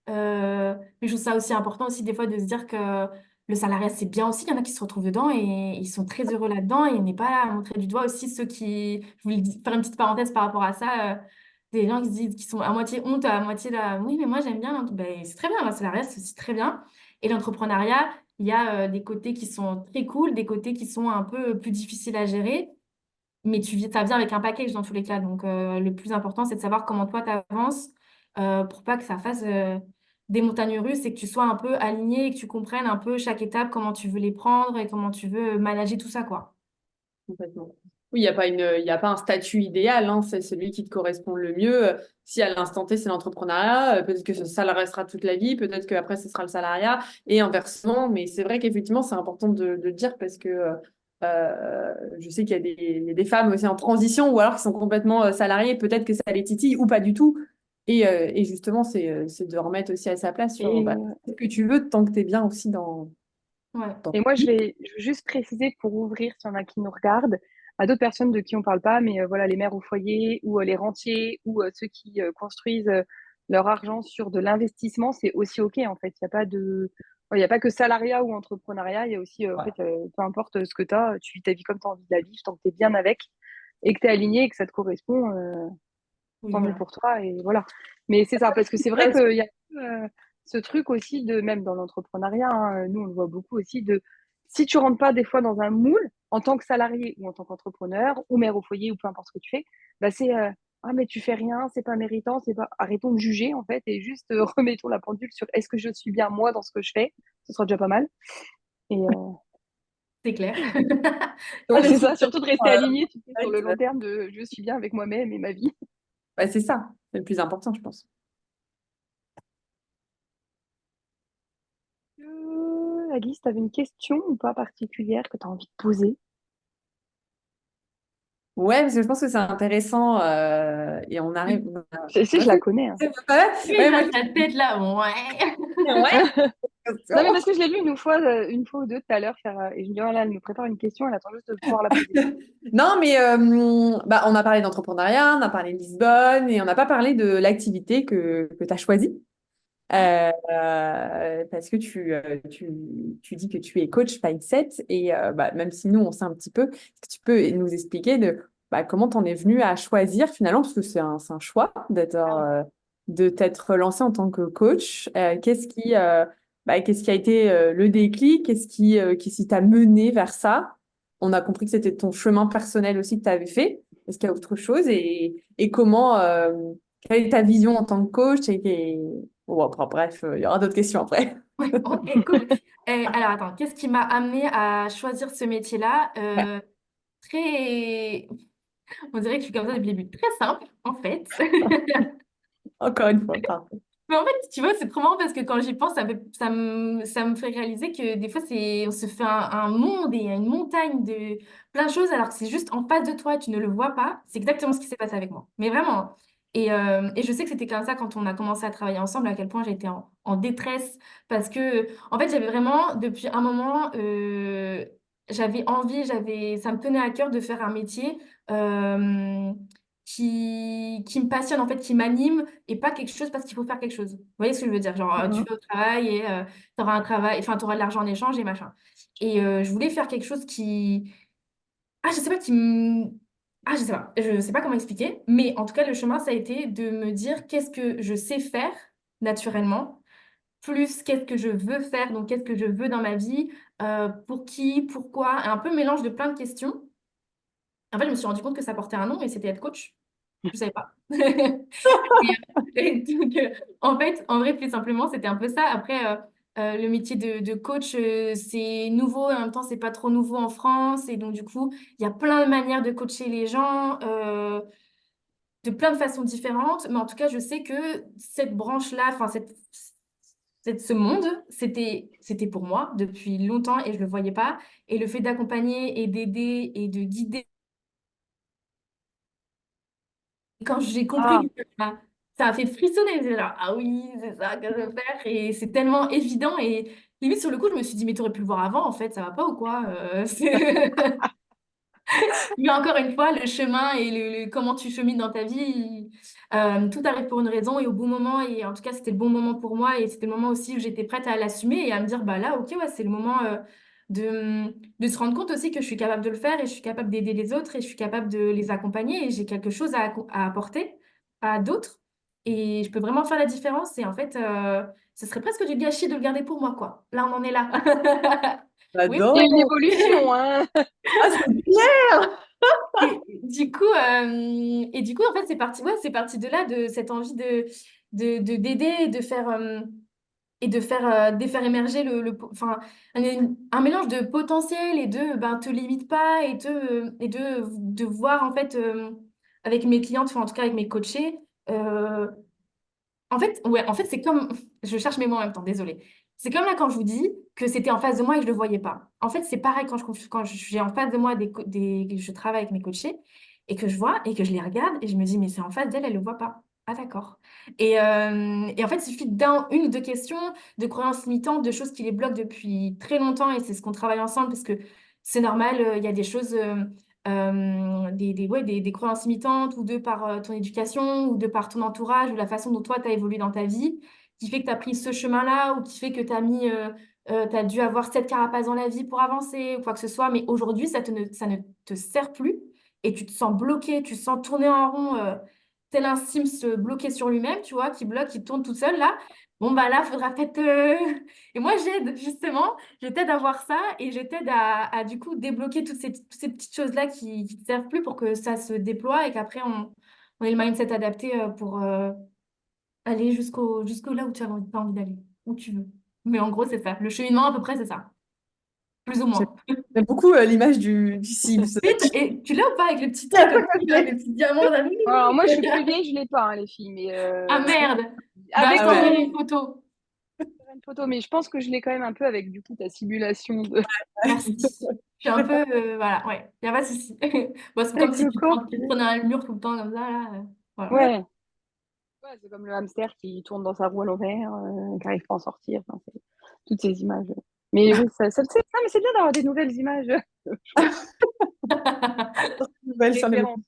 Mais je trouve ça aussi important aussi des fois de se dire que le salariat c'est bien aussi, il y en a qui se retrouvent dedans et ils sont très heureux là-dedans et on n'est pas à montrer du doigt aussi ceux qui, je voulais faire une petite parenthèse par rapport à ça, des gens qui se disent, qui sont à moitié honte, à moitié là, oui mais moi j'aime bien, ben, c'est très bien, le salariat c'est aussi très bien. Et l'entrepreneuriat, il y a des côtés qui sont très cool, des côtés qui sont un peu plus difficiles à gérer. Mais ça vient avec un package dans tous les cas. Donc, le plus important, c'est de savoir comment toi, tu avances pour pas que ça fasse des montagnes russes et que tu sois un peu aligné et que tu comprennes un peu chaque étape, comment tu veux les prendre et comment tu veux manager tout ça, quoi. Complètement. Oui, il y a pas un statut idéal, hein, c'est celui qui te correspond le mieux. Si à l'instant T, c'est l'entrepreneuriat, peut-être que ça le restera toute la vie, peut-être qu'après, ce sera le salariat, et inversement. Mais c'est vrai qu'effectivement, c'est important de le dire parce que je sais qu'il y a il y a des femmes aussi en transition ou alors qui sont complètement salariées, peut-être que ça les titille ou pas du tout. Et justement, c'est de remettre aussi à sa place sur Et, bah, ce que tu veux tant que tu es bien aussi Ouais. dans et moi, je veux juste préciser pour ouvrir, s'il y en a qui nous regardent, à d'autres personnes de qui on parle pas, mais voilà, les mères au foyer ou les rentiers ou ceux qui construisent leur argent sur de l'investissement, c'est aussi OK en fait. Il y a pas que salariat ou entrepreneuriat, il y a aussi, en fait, peu importe ce que tu as, tu vis ta vie comme tu as envie de la vivre, tant que tu es bien avec et que tu es aligné et que ça te correspond. Oui, Tant mieux voilà. pour toi et voilà. Mais c'est ça, parce que c'est vrai qu'il y a ce truc aussi de, même dans l'entrepreneuriat, hein, nous on le voit beaucoup aussi, de si tu rentres pas des fois dans un moule en tant que salarié ou en tant qu'entrepreneur ou mère au foyer ou peu importe ce que tu fais, bah c'est ah mais tu fais rien, c'est pas méritant, c'est pas, arrêtons de juger en fait et juste remettons la pendule sur est-ce que je suis bien moi dans ce que je fais, ce sera déjà pas mal. Et C'est clair. ouais, le c'est truc. ça, surtout de rester aligné tu sais, sur le long Ouais, terme de je suis bien avec moi-même et ma vie. c'est ça, c'est le plus important, je pense. Alice, tu avais une question ou pas particulière que tu as envie de poser? Ouais, parce que je pense que c'est intéressant et on arrive. Je sais, Ouais, je la connais, hein. c'est vrai. Oui, Ouais, je moi, vois ta tête là, ouais. ouais. Non, mais parce que je l'ai vu une fois ou deux tout à l'heure faire, et je me dis, oh là, elle me prépare une question, elle attend juste de pouvoir la poser. Non, mais bah, on a parlé d'entrepreneuriat, on a parlé de Lisbonne et on n'a pas parlé de l'activité que tu as choisie. Parce que tu dis que tu es coach mindset et bah, même si nous on sait un petit peu, est-ce que tu peux nous expliquer bah, comment tu en es venu à choisir finalement, parce que c'est un choix de t'être lancé en tant que coach. Qu'est-ce qui a été le déclic? Qu'est-ce qui t'a mené vers ça? On a compris que c'était ton chemin personnel aussi que tu avais fait. Est-ce qu'il y a autre chose? Et comment, quelle est ta vision en tant que coach bon, après, bref, il y aura d'autres questions après. Ouais, ok, cool. Alors, attends, qu'est-ce qui m'a amené à choisir ce métier-là? Ouais, Très... On dirait que je suis comme ça depuis le début. Très simple, en fait. encore une fois, pardon. Mais en fait, tu vois, c'est trop marrant parce que quand j'y pense, ça me fait réaliser que des fois, on se fait un monde et une montagne de plein de choses alors que c'est juste en face de toi, tu ne le vois pas. C'est exactement ce qui s'est passé avec moi. Mais vraiment. Et je sais que c'était comme ça quand on a commencé à travailler ensemble, à quel point j'étais en détresse parce que, en fait, j'avais vraiment, depuis un moment, j'avais envie, ça me tenait à cœur de faire un métier euh, qui me passionne, en fait, qui m'anime et pas quelque chose parce qu'il faut faire quelque chose. Vous voyez ce que je veux dire? Genre, tu Mhm. vas au travail et tu auras un travail, enfin, tu auras de l'argent en échange et machin. Et je voulais faire quelque chose ah, je sais pas, ah, je sais pas comment expliquer, mais en tout cas, le chemin, ça a été de me dire qu'est-ce que je sais faire naturellement plus qu'est-ce que je veux faire, donc qu'est-ce que je veux dans ma vie, pour qui, pourquoi, un peu mélange de plein de questions. En fait, je me suis rendu compte que ça portait un nom et c'était être coach. Je savais pas. Et donc, en fait, en vrai, plus simplement, c'était un peu ça. Après, le métier de coach, c'est nouveau et en même temps, c'est pas trop nouveau en France. Et donc, du coup, il y a plein de manières de coacher les gens. De plein de façons différentes, mais en tout cas, je sais que cette branche-là, enfin, ce monde, c'était pour moi depuis longtemps et je le voyais pas. Et le fait d'accompagner et d'aider et de guider, quand j'ai Ah, compris que ça a fait frissonner, j'étais là, ah oui, c'est ça que je veux faire. Et c'est tellement évident. Et limite, sur le coup, je me suis dit, mais t'aurais pu le voir avant, en fait, ça va pas ou quoi? Mais encore une fois, le chemin et comment tu chemines dans ta vie, tout arrive pour une raison et au bon moment. Et en tout cas, c'était le bon moment pour moi et c'était le moment aussi où j'étais prête à l'assumer et à me dire, bah là, ok, ouais, c'est le moment de se rendre compte aussi que je suis capable de le faire et je suis capable d'aider les autres et je suis capable de les accompagner et j'ai quelque chose à apporter à d'autres et je peux vraiment faire la différence. Et en fait, ce serait presque du gâchis de le garder pour moi, quoi. Là, on en est là. Oui. il y a une J'adore. évolution, hein. Ah, c'est bien. Et du coup, en fait, c'est parti de là, de cette envie d'aider et de faire, de faire émerger enfin, un mélange de potentiel et de, ben, te limite pas de voir, en fait, avec mes clientes, enfin, en tout cas, avec mes coachés, euh, en fait, c'est comme, je cherche mes mots en même temps, désolée. C'est comme là quand je vous dis que c'était en face de moi et que je le voyais pas. En fait, c'est pareil quand j'ai en face de moi je travaille avec mes coachés et que je vois et que je les regarde et je me dis, mais c'est en face d'elle, elle le voit pas. Ah, d'accord. Et en fait, il suffit une ou deux questions de croyances limitantes, de choses qui les bloquent depuis très longtemps et c'est ce qu'on travaille ensemble parce que c'est normal, il y a des choses, ouais, des croyances limitantes ou de par ton éducation ou de par ton entourage ou la façon dont toi, tu as évolué dans ta vie qui fait que tu as pris ce chemin-là ou qui fait que tu as dû avoir cette carapace dans la vie pour avancer ou quoi que ce soit. Mais aujourd'hui, ça ne te sert plus et tu te sens bloqué, tu te sens tourner en rond, tel un Sims bloqué sur lui-même, tu vois, qui bloque, qui tourne tout seul là. Bon, bah là, faudra peut-être. Et moi, j'aide justement. Je t'aide à voir ça et je t'aide à, du coup débloquer toutes ces petites choses-là qui ne te servent plus pour que ça se déploie et qu'après on ait le mindset adapté pour aller jusqu'au là où tu as envie d'aller, où tu veux. Mais en gros, c'est ça. Le cheminement, à peu près, c'est ça. Plus ou moins. J'aime beaucoup l'image du Sims. Et tu l'as ou pas avec le petit C'est un truc peu au-dessus, là, complet. le petit diamant là. Alors, moi, je suis plus vieille, je l'ai pas, hein, les filles, mais Ah merde! Bah, je Ah avec ouais. t'enverrai une photo. une photo, mais je pense que je l'ai quand même un peu avec du coup ta simulation de Merci. Je suis un peu. Voilà, ouais, il n'y a pas de souci. Bon, c'est comme avec si le corps. tu prenais un mur tout le temps comme ça, là. Voilà. Ouais. Ouais, c'est comme le hamster qui tourne dans sa roue à l'envers, qui n'arrive pas à en sortir. Enfin, toutes ces images. Mais oui, mais c'est bien d'avoir des nouvelles images chouettes, Nouvelle sur les références.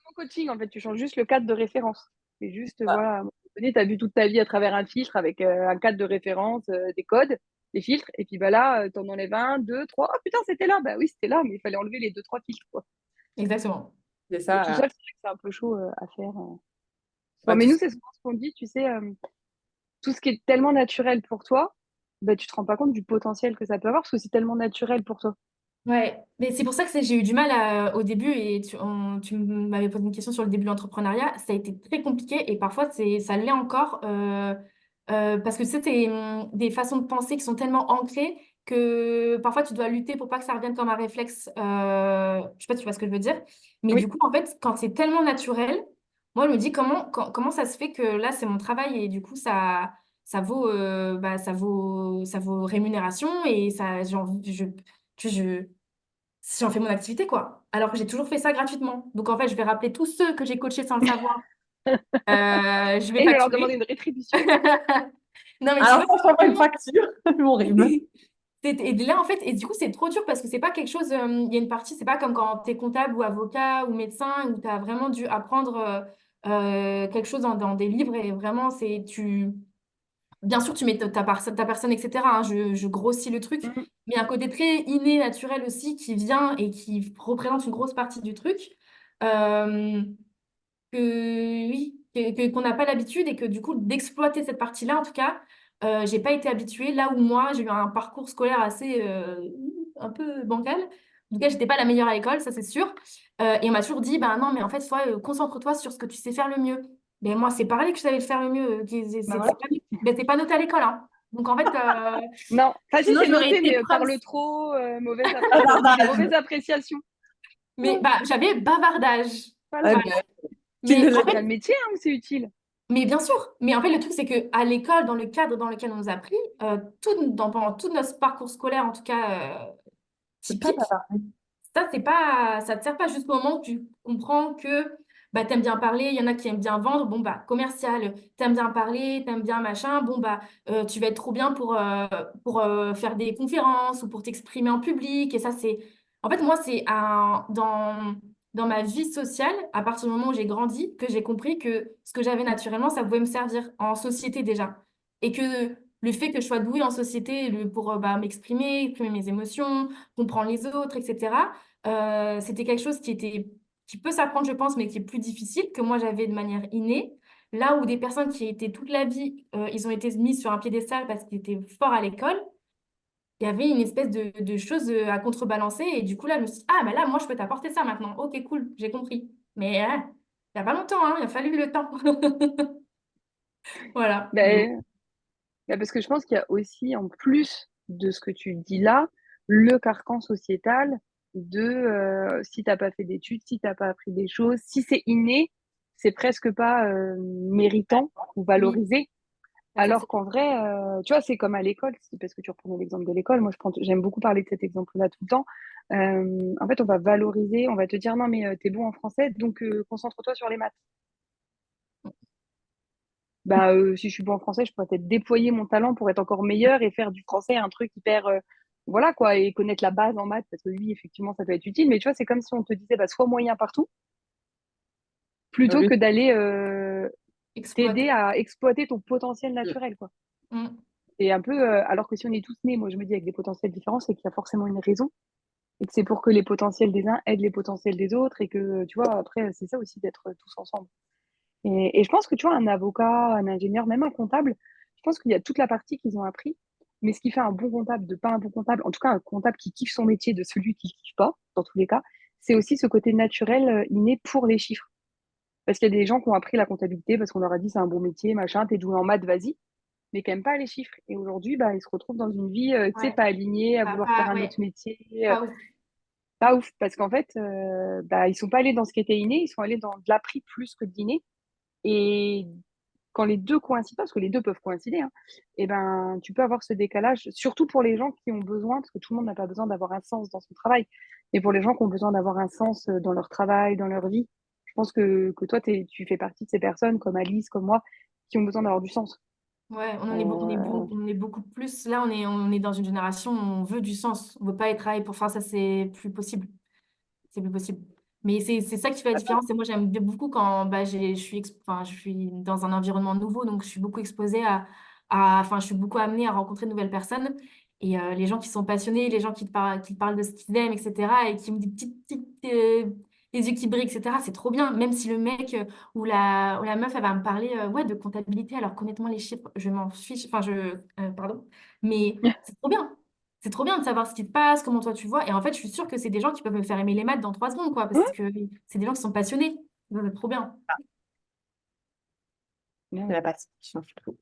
En coaching, en fait, tu changes juste le cadre de référence. C'est juste, Ah, voilà, à un moment donné, tu as vu toute ta vie à travers un filtre avec un cadre de référence, des codes, des filtres, et puis bah là, tu en enlèves un, deux, trois. Oh putain, c'était là. Bah oui, c'était là, mais il fallait enlever les deux, trois filtres, quoi. Exactement. c'est Et ça. tout ça, c'est vrai que c'est un peu chaud à faire. Bon, Bah, mais nous, c'est souvent ce qu'on dit, tu sais, tout ce qui est tellement naturel pour toi, bah, tu te rends pas compte du potentiel que ça peut avoir parce que c'est tellement naturel pour toi. Ouais, mais c'est pour ça que j'ai eu du mal au début et tu m'avais posé une question sur le début de l'entrepreneuriat. Ça a été très compliqué et parfois ça l'est encore parce que tu sais, c'est des façons de penser qui sont tellement ancrées que parfois tu dois lutter pour pas que ça revienne comme un réflexe. Je sais pas si tu vois ce que je veux dire. Mais du Oui, coup, en fait, quand c'est tellement naturel, moi, je me dis comment ça se fait que là, c'est mon travail et du coup, ça vaut rémunération et ça, je, j'en fais mon activité, quoi. Alors que j'ai toujours fait ça gratuitement. Donc, en fait, je vais rappeler tous ceux que j'ai coachés sans le savoir. Je vais et je vais leur demander facturer. une rétribution. Non, mais tu Alors, vois, ça, je t'envoie une facture. Horrible. Et là, en fait, et du coup, c'est trop dur parce que c'est pas quelque chose. Il y a une partie, c'est pas comme quand tu es comptable ou avocat ou médecin où tu as vraiment dû apprendre quelque chose dans des livres et vraiment, c'est tu. Bien sûr, tu mets ta personne, etc. hein, je grossis le truc, Mm. mais il y a un côté très inné, naturel aussi qui vient et qui représente une grosse partie du truc. Euh, oui, qu'on n'a pas l'habitude et que du coup, d'exploiter cette partie-là, en tout cas, j'ai pas été habituée. Là où moi, j'ai eu un parcours scolaire assez un peu bancal. En tout cas, j'étais pas la meilleure à l'école, ça c'est sûr. Et on m'a toujours dit, bah non, mais en fait, concentre-toi sur ce que tu sais faire le mieux. Mais moi, c'est parler que je savais le faire le mieux. Bah voilà. C'est pas noté à l'école, hein. Donc en fait, Non, enfin si sinon c'est j'aurais noté, été mais prof. parle trop, Bavardage. mauvaise appréciation. Mais bah, j'avais bavardage. Ouais, Voilà. Voilà. bah, tu Mais ne en l'as- C'est fait, un métier hein, où c'est utile. Mais bien sûr, mais en fait, le truc, c'est que à l'école, dans le cadre dans lequel on nous a pris, pendant tout notre parcours scolaire, en tout cas c'est pas typique, bavard. ça te sert pas jusqu'au moment où tu comprends que bah, t'aimes bien parler, il y en a qui aiment bien vendre, bon bah commercial, t'aimes bien parler, t'aimes bien machin, bon bah tu vas être trop bien pour faire des conférences ou pour t'exprimer en public. Et ça, en fait, moi, dans ma vie sociale, à partir du moment où j'ai grandi, que j'ai compris que ce que j'avais naturellement, ça pouvait me servir en société déjà. Et que le fait que je sois douée en société pour bah, m'exprimer, exprimer mes émotions, comprendre les autres, etc., c'était quelque chose qui peut s'apprendre, je pense, mais qui est plus difficile, que moi j'avais de manière innée. Là où des personnes qui étaient toute la vie, ils ont été mis sur un piédestal parce qu'ils étaient forts à l'école, il y avait une espèce de chose à contrebalancer. Et du coup, là, je me suis dit, ah, ben là, moi, je peux t'apporter ça maintenant. Ok, cool, j'ai compris. Mais il n'y a pas longtemps, hein, il a fallu le temps. Voilà. Mais bon. Ben, parce que je pense qu'il y a aussi, en plus de ce que tu dis là, le carcan sociétal de si t'as pas fait d'études, si t'as pas appris des choses, si c'est inné, c'est presque pas méritant ou Oui, valorisé. bah, ça, c'est Alors qu'en vrai, tu vois, c'est comme à l'école, c'est parce que tu reprenais l'exemple de l'école. Moi, j'aime beaucoup parler de cet exemple-là tout le temps. En fait, on va valoriser, on va te dire non, mais t'es bon en français, donc concentre-toi sur les maths. Bah, si je suis bon en français, je pourrais peut-être déployer mon talent pour être encore meilleur et faire du français un truc hyper, voilà quoi, et connaître la base en maths, parce que oui, effectivement, ça peut être utile. Mais tu vois, c'est comme si on te disait, bah, sois moyen partout, Au plutôt lieu que d'aller t'aider exploité. à exploiter ton potentiel de- naturel, quoi. Mm. Et un peu, alors que si on est tous nés, moi je me dis avec des potentiels différents, c'est qu'il y a forcément une raison et que c'est pour que les potentiels des uns aident les potentiels des autres et que, tu vois, après, c'est ça aussi d'être tous ensemble. Et je pense que, tu vois, un avocat, un ingénieur, même un comptable, je pense qu'il y a toute la partie qu'ils ont appris. Mais ce qui fait un bon comptable de pas un bon comptable, en tout cas un comptable qui kiffe son métier de celui qui kiffe pas, dans tous les cas, c'est aussi ce côté naturel inné pour les chiffres. Parce qu'il y a des gens qui ont appris la comptabilité parce qu'on leur a dit c'est un bon métier, machin, t'es doué en maths, vas-y, mais quand même pas les chiffres. Et aujourd'hui, bah, ils se retrouvent dans une vie, tu sais, Ouais, pas alignée, à vouloir faire un autre ouais, métier. pas ouf. Pas ouf, parce qu'en fait, bah, ils sont pas allés dans ce qui était inné, ils sont allés dans de l'appris plus que de l'inné. Et quand les deux coïncident, parce que les deux peuvent coïncider, hein, et ben, tu peux avoir ce décalage, surtout pour les gens qui ont besoin, parce que tout le monde n'a pas besoin d'avoir un sens dans son travail, mais pour les gens qui ont besoin d'avoir un sens dans leur travail, dans leur vie, je pense que toi, tu fais partie de ces personnes, comme Alice, comme moi, qui ont besoin d'avoir du sens. Ouais, Euh, on est beaucoup plus. Là, on est dans une génération où on veut du sens. On veut pas être travailler pour faire ça, c'est plus possible. C'est plus possible. Mais c'est ça qui fait la différence. Et moi, j'aime bien beaucoup quand bah, enfin, je suis dans un environnement nouveau, donc je suis beaucoup exposée enfin, je suis beaucoup amenée à rencontrer de nouvelles personnes. Et les gens qui sont passionnés, les gens qui te parlent de ce qu'ils aiment, etc., et qui ont des les yeux qui brillent, etc., c'est trop bien. Même si le mec ou la meuf, elle va me parler ouais, de comptabilité, alors honnêtement, les chiffres, je m'en fiche. Enfin, pardon. Mais c'est trop bien. C'est trop bien de savoir ce qui te passe, comment toi tu vois. Et en fait, je suis sûre que c'est des gens qui peuvent me faire aimer les maths dans 3 secondes, quoi, parce ouais, que c'est des gens qui sont passionnés. C'est trop bien. C'est la passion qui change tout.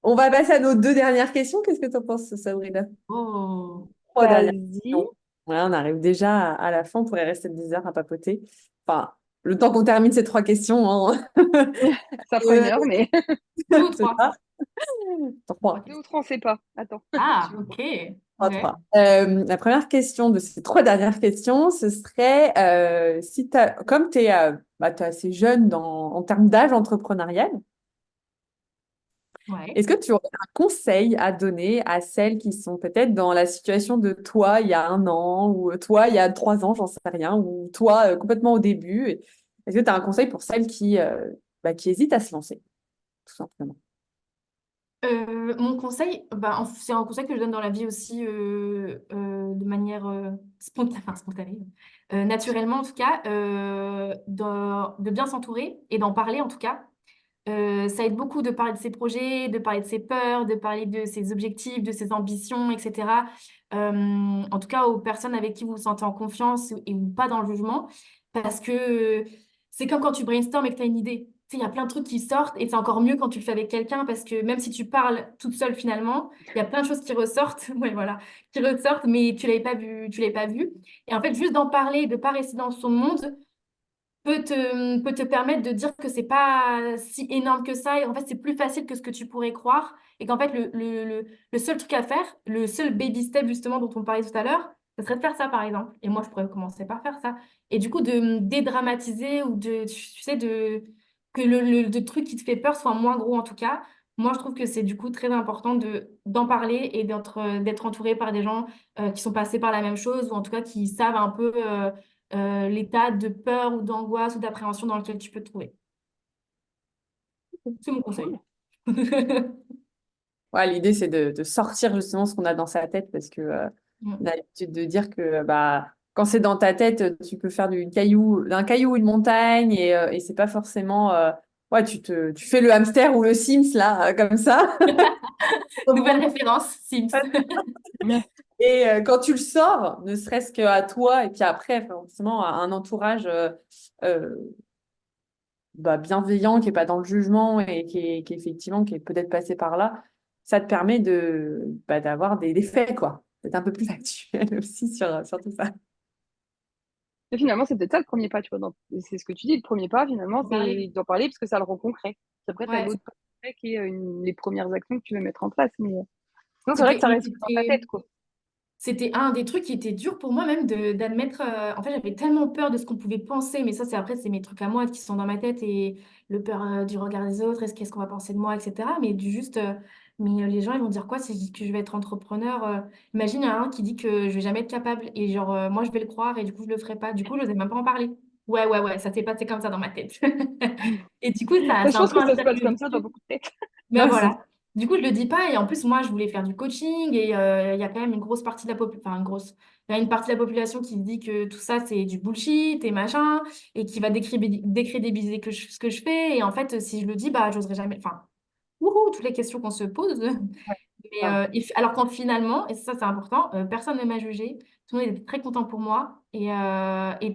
On va passer à nos deux dernières questions. Qu'est-ce que tu en penses, Sabrina? Oh, Trois dernières vas-y, questions. Ouais, on arrive déjà à la fin. On pourrait rester 10 heures à papoter. Enfin, le temps qu'on termine ces trois questions, hein. ça fera une Euh, heure, mais deux ou c'est trois. ça. Trois. deux ou trois, on sait pas. Attends, Ah, tu veux ok. quoi? Trois, Ok. trois. La première question de ces trois dernières questions, ce serait si comme tu es, bah, t'es assez jeune en termes d'âge entrepreneurial, Ouais. Est-ce que tu aurais un conseil à donner à celles qui sont peut-être dans la situation de toi il y a 1 an, ou toi il y a 3 ans, j'en sais rien, ou toi complètement au début? Est-ce que tu as un conseil pour celles qui hésitent à se lancer, tout simplement? Mon conseil, bah, c'est un conseil que je donne dans la vie aussi de manière spontanée, naturellement en tout cas, de bien s'entourer et d'en parler en tout cas. Ça aide beaucoup de parler de ses projets, de parler de ses peurs, de parler de ses objectifs, de ses ambitions, etc. En tout cas, aux personnes avec qui vous vous sentez en confiance et ou pas dans le jugement. Parce que c'est comme quand tu brainstormes et que tu as une idée. Tu sais, il y a plein de trucs qui sortent et c'est encore mieux quand tu le fais avec quelqu'un parce que même si tu parles toute seule finalement, il y a plein de choses qui ressortent, ouais, voilà, qui ressortent, mais tu l'avais pas vu. Et en fait, juste d'en parler, de pas rester dans son monde, peut te permettre de dire que c'est pas si énorme que ça. Et en fait, c'est plus facile que ce que tu pourrais croire. Et qu'en fait, le seul truc à faire, le seul baby step justement dont on parlait tout à l'heure, ce serait de faire ça, par exemple. Et moi, je pourrais commencer par faire ça. Et du coup, de dédramatiser ou tu sais, que le truc qui te fait peur soit moins gros en tout cas. Moi, je trouve que c'est du coup très important d'en parler et d'être entouré par des gens qui sont passés par la même chose ou en tout cas qui savent un peu l'état de peur ou d'angoisse ou d'appréhension dans lequel tu peux te trouver. C'est mon conseil. Cool. Ouais, l'idée, c'est de sortir justement ce qu'on a dans sa tête parce que on a l'habitude de dire que quand c'est dans ta tête, tu peux faire d'un caillou une montagne et c'est pas forcément. Ouais, tu fais le hamster ou le Sims là, comme ça. Nouvelle référence, Sims. Et quand tu le sors, ne serait-ce qu'à toi et puis après, forcément, à un entourage euh, bienveillant, qui est pas dans le jugement et qui est peut-être passé par là, ça te permet d'avoir des faits, quoi. D'être un peu plus factuel aussi sur tout ça. Et finalement, c'est peut-être ça le premier pas, tu vois. C'est ce que tu dis, le premier pas, finalement, Faut c'est parler. d'en parler parce que ça le rend concret. Après, tu as Ouais, l'autre pas concret qui est les premières actions que tu veux mettre en place. Mais sinon, c'est vrai que c'était, ça mais reste dans ta tête, quoi. c'était un des trucs qui était dur pour moi même d'admettre. En fait, j'avais tellement peur de ce qu'on pouvait penser, mais ça, c'est mes trucs à moi qui sont dans ma tête et le peur du regard des autres, qu'est-ce qu'on va penser de moi, etc. Mais les gens, ils vont dire quoi si je dis que je vais être entrepreneur? Imagine, il y en a un qui dit que je vais jamais être capable et genre, moi, je vais le croire et du coup, je le ferai pas. Du coup, je n'osais même pas en parler. Ouais, ouais, ouais, ça s'est passé comme ça dans ma tête. Et du coup, Ça, je c'est un pense peu que un ça se passe cercle comme ça dans vicieux. beaucoup de têtes. Ben Ouais, c'est voilà. Du coup, je le dis pas. Et en plus, moi, je voulais faire du coaching. Et il y a quand même une grosse partie de la population, enfin, une grosse. Il y a une partie de la population qui dit que tout ça, c'est du bullshit et machin. Et qui va décrédibiliser ce que je fais. Et en fait, si je le dis, bah, j'oserais jamais. Enfin, wouhou, toutes les questions qu'on se pose. Ouais, Mais, grave. alors quand finalement, et ça c'est important, personne ne m'a jugé, tout le monde était très content pour moi et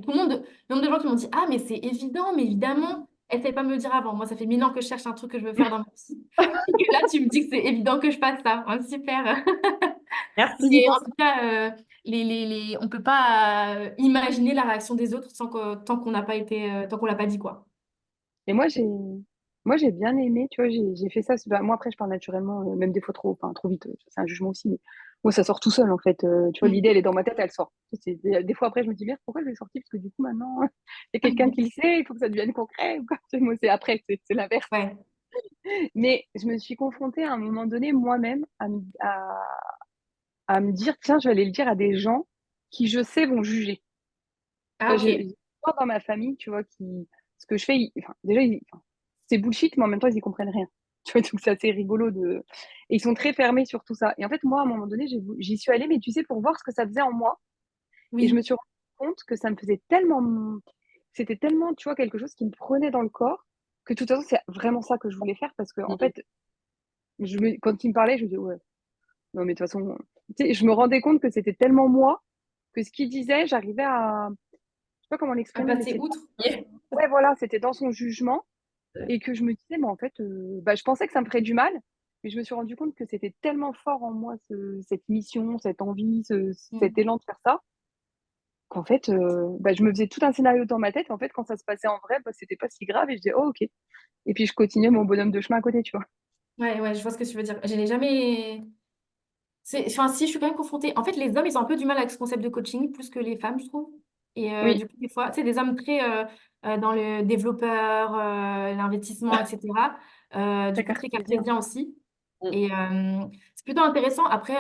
tout le monde, le nombre de gens qui m'ont dit, ah mais c'est évident, mais évidemment, elle ne savait pas me le dire avant. Moi ça fait 1000 ans que je cherche un truc que je veux faire dans ma vie. Et que là tu me dis que c'est évident que je fasse ça. Hein, super. Merci Mais pour en ça. tout cas, on peut pas imaginer la réaction des autres tant qu'on l'a pas dit quoi. Et moi, j'ai bien aimé, tu vois, j'ai fait ça. Moi, après, je parle naturellement, même des fois trop vite. C'est un jugement aussi, mais moi, ça sort tout seul, en fait. Tu vois, l'idée, Mm. elle est dans ma tête, elle sort. Des fois, après, je me dis, merde, pourquoi je l'ai sorti? Parce que du coup, maintenant, il y a quelqu'un qui le sait, il faut que ça devienne concret. Ou quoi. Moi, c'est après, c'est l'inverse. Ouais. Mais je me suis confrontée à un moment donné, moi-même, à me dire, tiens, je vais aller le dire à des gens qui, je sais, vont juger. Ah Tu vois, ok. j'ai pas dans ma famille, tu vois, ce que je fais, enfin, déjà, c'est bullshit, mais en même temps, ils y comprennent rien. Tu vois, donc c'est assez rigolo et ils sont très fermés sur tout ça. Et en fait, moi, à un moment donné, j'y suis allée, mais tu sais, pour voir ce que ça faisait en moi. Et je me Oui. suis rendu compte que ça me faisait c'était tellement, tu vois, quelque chose qui me prenait dans le corps, que de toute façon, c'est vraiment ça que je voulais faire parce que, en Mm. fait, quand il me parlait, je me disais, ouais, non, mais de toute façon, tu sais, je me rendais compte que c'était tellement moi que ce qu'il disait, j'arrivais je sais pas comment À l'exprimer, mais passer c'était outre. ouais, voilà, c'était dans son jugement et que je me disais, mais en fait, je pensais que ça me ferait du mal, mais je me suis rendu compte que c'était tellement fort en moi, cette mission, cette envie, cet Mm. élan de faire ça, qu'en fait, je me faisais tout un scénario dans ma tête. En fait, quand ça se passait en vrai, c'était pas si grave et je disais, oh, ok. Et puis, je continuais mon bonhomme de chemin à côté, tu vois. Ouais, ouais, je vois ce que tu veux dire. Je n'ai jamais. Enfin, si, je suis quand même confrontée. En fait, les hommes, ils ont un peu du mal avec ce concept de coaching, plus que les femmes, je trouve. Et Oui, du coup, des fois, tu sais, des hommes très dans le développeur, l'investissement, etc. du Ta coup très cartésien. cartésien aussi. Mm. Et c'est plutôt intéressant. Après,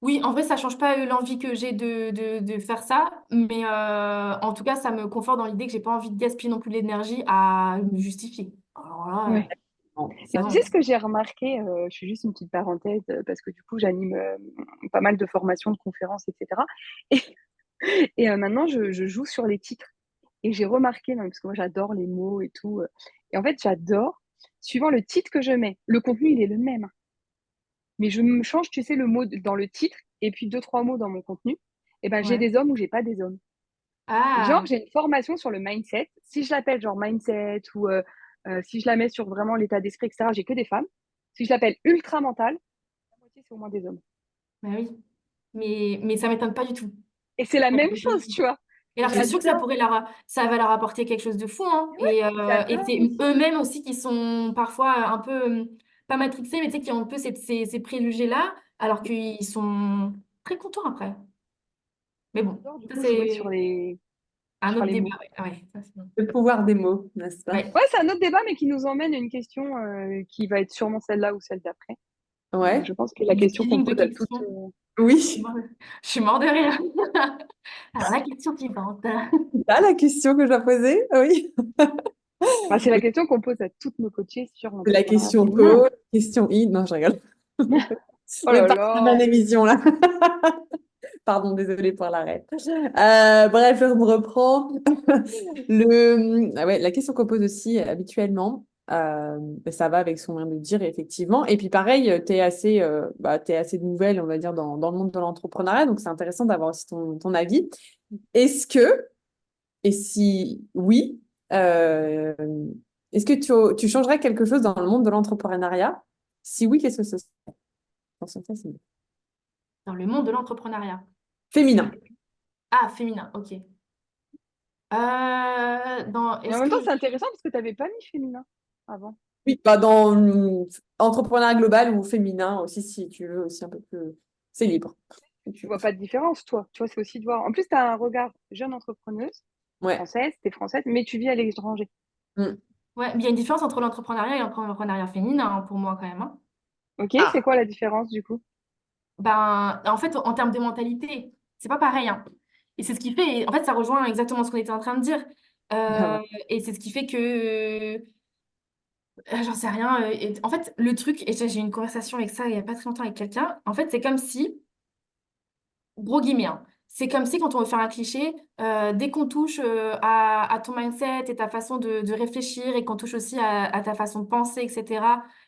oui, en vrai, ça change pas l'envie que j'ai de faire ça, mais en tout cas, ça me conforte dans l'idée que j'ai pas envie de gaspiller non plus l'énergie à me justifier. Alors là, Ouais. Bon, c'est Et tu bon. sais ce que j'ai remarqué, je fais juste une petite parenthèse, parce que du coup, j'anime pas mal de formations, de conférences, etc. Et, maintenant, je joue sur les titres. Et j'ai remarqué, non, parce que moi, j'adore les mots et tout. Et en fait, j'adore, suivant le titre que je mets, le contenu, il est le même. Mais je me change, tu sais, le mot dans le titre et puis deux, trois mots dans mon contenu. Et ben, j'ai Ouais. des hommes ou j'ai pas des hommes. Genre, Ah, j'ai une formation sur le mindset. Si je l'appelle genre mindset ou si je la mets sur vraiment l'état d'esprit, etc., j'ai que des femmes. Si je l'appelle ultra mental, la moitié, c'est au moins des hommes. bah oui. Mais ça m'étonne pas du tout. Et c'est la Ça même m'étonne pas du chose, tout. tu vois. Et alors, c'est sûr que J'adore. ça va leur apporter quelque chose de fou, hein. Et J'adore c'est aussi. eux-mêmes aussi qui sont parfois un peu, pas matrixés, mais tu sais, qui ont un peu ces préjugés-là, alors qu'ils sont très contents après. Mais bon, J'adore du ça coup jouer c'est un sur autre les débat. mots. Ouais, ah ouais, ça, c'est bon. le pouvoir des mots, n'est-ce pas? Ouais. Ouais, c'est un autre débat, mais qui nous emmène à une question qui va être sûrement celle-là ou celle d'après. Ouais, Je pense que la Du question qu'on speeding de pose à toutes. questions. oui. Je suis mort de rire. Alors, la question suivante. Là, la question que je dois poser, oui. C'est la question qu'on pose à toutes nos coachées sur C'est la l'entrepreneuriat question féminin. co, question i. Non, je rigole. Oh On n'est là pas dans la là. même émission là. Pardon, désolée pour l'arrêt. Bref, je me reprends. Ouais, la question qu'on pose aussi habituellement, ça va avec ce qu'on vient de dire, effectivement. Et puis pareil, tu es t'es assez nouvelle, on va dire, dans le monde de l'entrepreneuriat, donc c'est intéressant d'avoir aussi ton avis. Est-ce que, et si oui, euh, est-ce que tu changerais quelque chose dans le monde de l'entrepreneuriat? Si oui, qu'est-ce que ce serait? Attention, ça, c'est Dans le monde de l'entrepreneuriat. féminin. Ah, féminin, ok. Mais en Est-ce même que temps, c'est intéressant parce que tu n'avais pas mis féminin avant. Oui, pas dans entrepreneuriat global ou féminin aussi, si tu veux, aussi un peu plus. C'est libre. Tu vois pas de différence, toi. Tu vois, c'est aussi de voir. En plus, tu as un regard jeune entrepreneuse, Ouais. française, tu es française, mais tu vis à l'étranger. Mm. ouais, il y a une différence entre l'entrepreneuriat et l'entrepreneuriat féminin hein, pour moi quand même, hein. Ok, c'est Ah. quoi la différence du coup? Ben, en fait, en termes de mentalité, c'est pas pareil, hein. Et c'est ce qui fait, en fait, ça rejoint exactement ce qu'on était en train de dire. Ah ouais. Et c'est ce qui fait que, j'en sais rien. En fait, le truc, et j'ai eu une conversation avec ça il y a pas très longtemps avec quelqu'un, en fait, c'est comme si gros guillemets, hein. C'est comme si, quand on veut faire un cliché, dès qu'on touche à ton mindset et ta façon de réfléchir et qu'on touche aussi à ta façon de penser, etc.,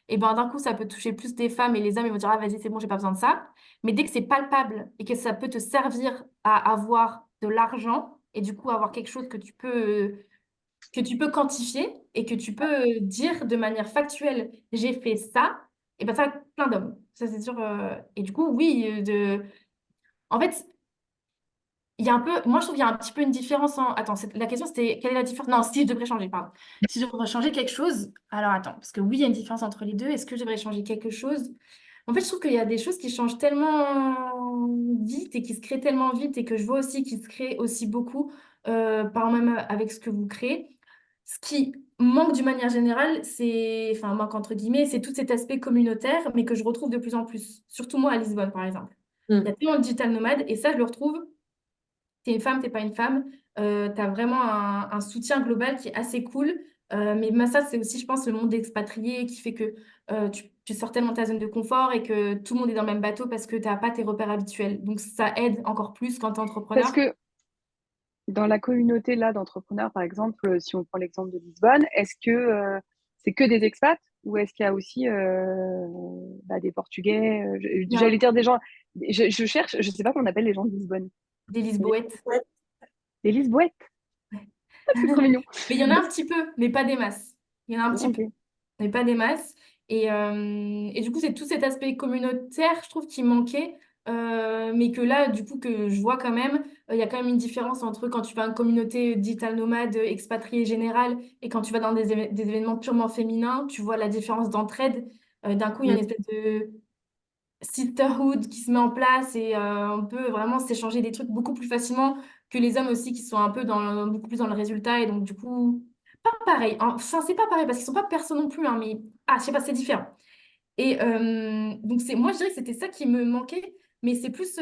et ben d'un coup, ça peut toucher plus des femmes et les hommes, ils vont dire, ah, vas-y, c'est bon, j'ai pas besoin de ça. Mais dès que c'est palpable et que ça peut te servir à avoir de l'argent et du coup avoir quelque chose que tu peux quantifier et que tu peux dire de manière factuelle, j'ai fait ça, et ben ça, plein d'hommes. Ça, c'est sûr. Et du coup, oui, en fait, il y a un peu, moi je trouve qu'il y a un petit peu une différence en... Attends, la question c'était quelle est la différence? Non, si je devrais changer, pardon. Si je devrais changer quelque chose, alors attends, parce que oui, il y a une différence entre les deux. Est-ce que je devrais changer quelque chose? En fait, je trouve qu'il y a des choses qui changent tellement vite et qui se créent tellement vite et que je vois aussi qui se créent aussi beaucoup, par même avec ce que vous créez. Ce qui manque d'une manière générale, c'est, enfin, manque entre guillemets, c'est tout cet aspect communautaire, mais que je retrouve de plus en plus. Surtout moi à Lisbonne, par exemple. Il y a Mm. tellement de digital nomades et ça, je le retrouve. T'es une femme, t'es pas une femme, tu as vraiment un soutien global qui est assez cool. Mais ça, c'est aussi, je pense, le monde expatrié qui fait que tu sors tellement de ta zone de confort et que tout le monde est dans le même bateau parce que tu n'as pas tes repères habituels. Donc, ça aide encore plus quand tu es Parce entrepreneur. que dans la communauté là d'entrepreneurs, par exemple, si on prend l'exemple de Lisbonne, est-ce que c'est que des expats ou est-ce qu'il y a aussi des Portugais Il y a j'allais dire des gens. Je cherche, je sais pas comment on appelle les gens de Lisbonne. des Lisboètes. Ouais. Des Lisboètes, Ouais. c'est trop mignon. Mais il y en a un petit peu, mais pas des masses. Il y en a un petit peu, Ok. mais pas des masses. Et du coup, c'est tout cet aspect communautaire, je trouve, qui manquait. Mais que là, du coup, que je vois quand même, il y a quand même une différence entre quand tu vas à une communauté digital nomade, expatriée générale, et quand tu vas dans des événements purement féminins, tu vois la différence d'entraide. D'un coup, il y a Mm. une espèce de sisterhood qui se met en place et on peut vraiment s'échanger des trucs beaucoup plus facilement que les hommes aussi qui sont un peu beaucoup plus dans le résultat. Et donc, du coup, pas pareil, hein. Enfin, c'est pas pareil parce qu'ils sont pas perso non plus, hein, mais je sais pas, c'est différent. Et donc, moi, je dirais que c'était ça qui me manquait, mais c'est plus,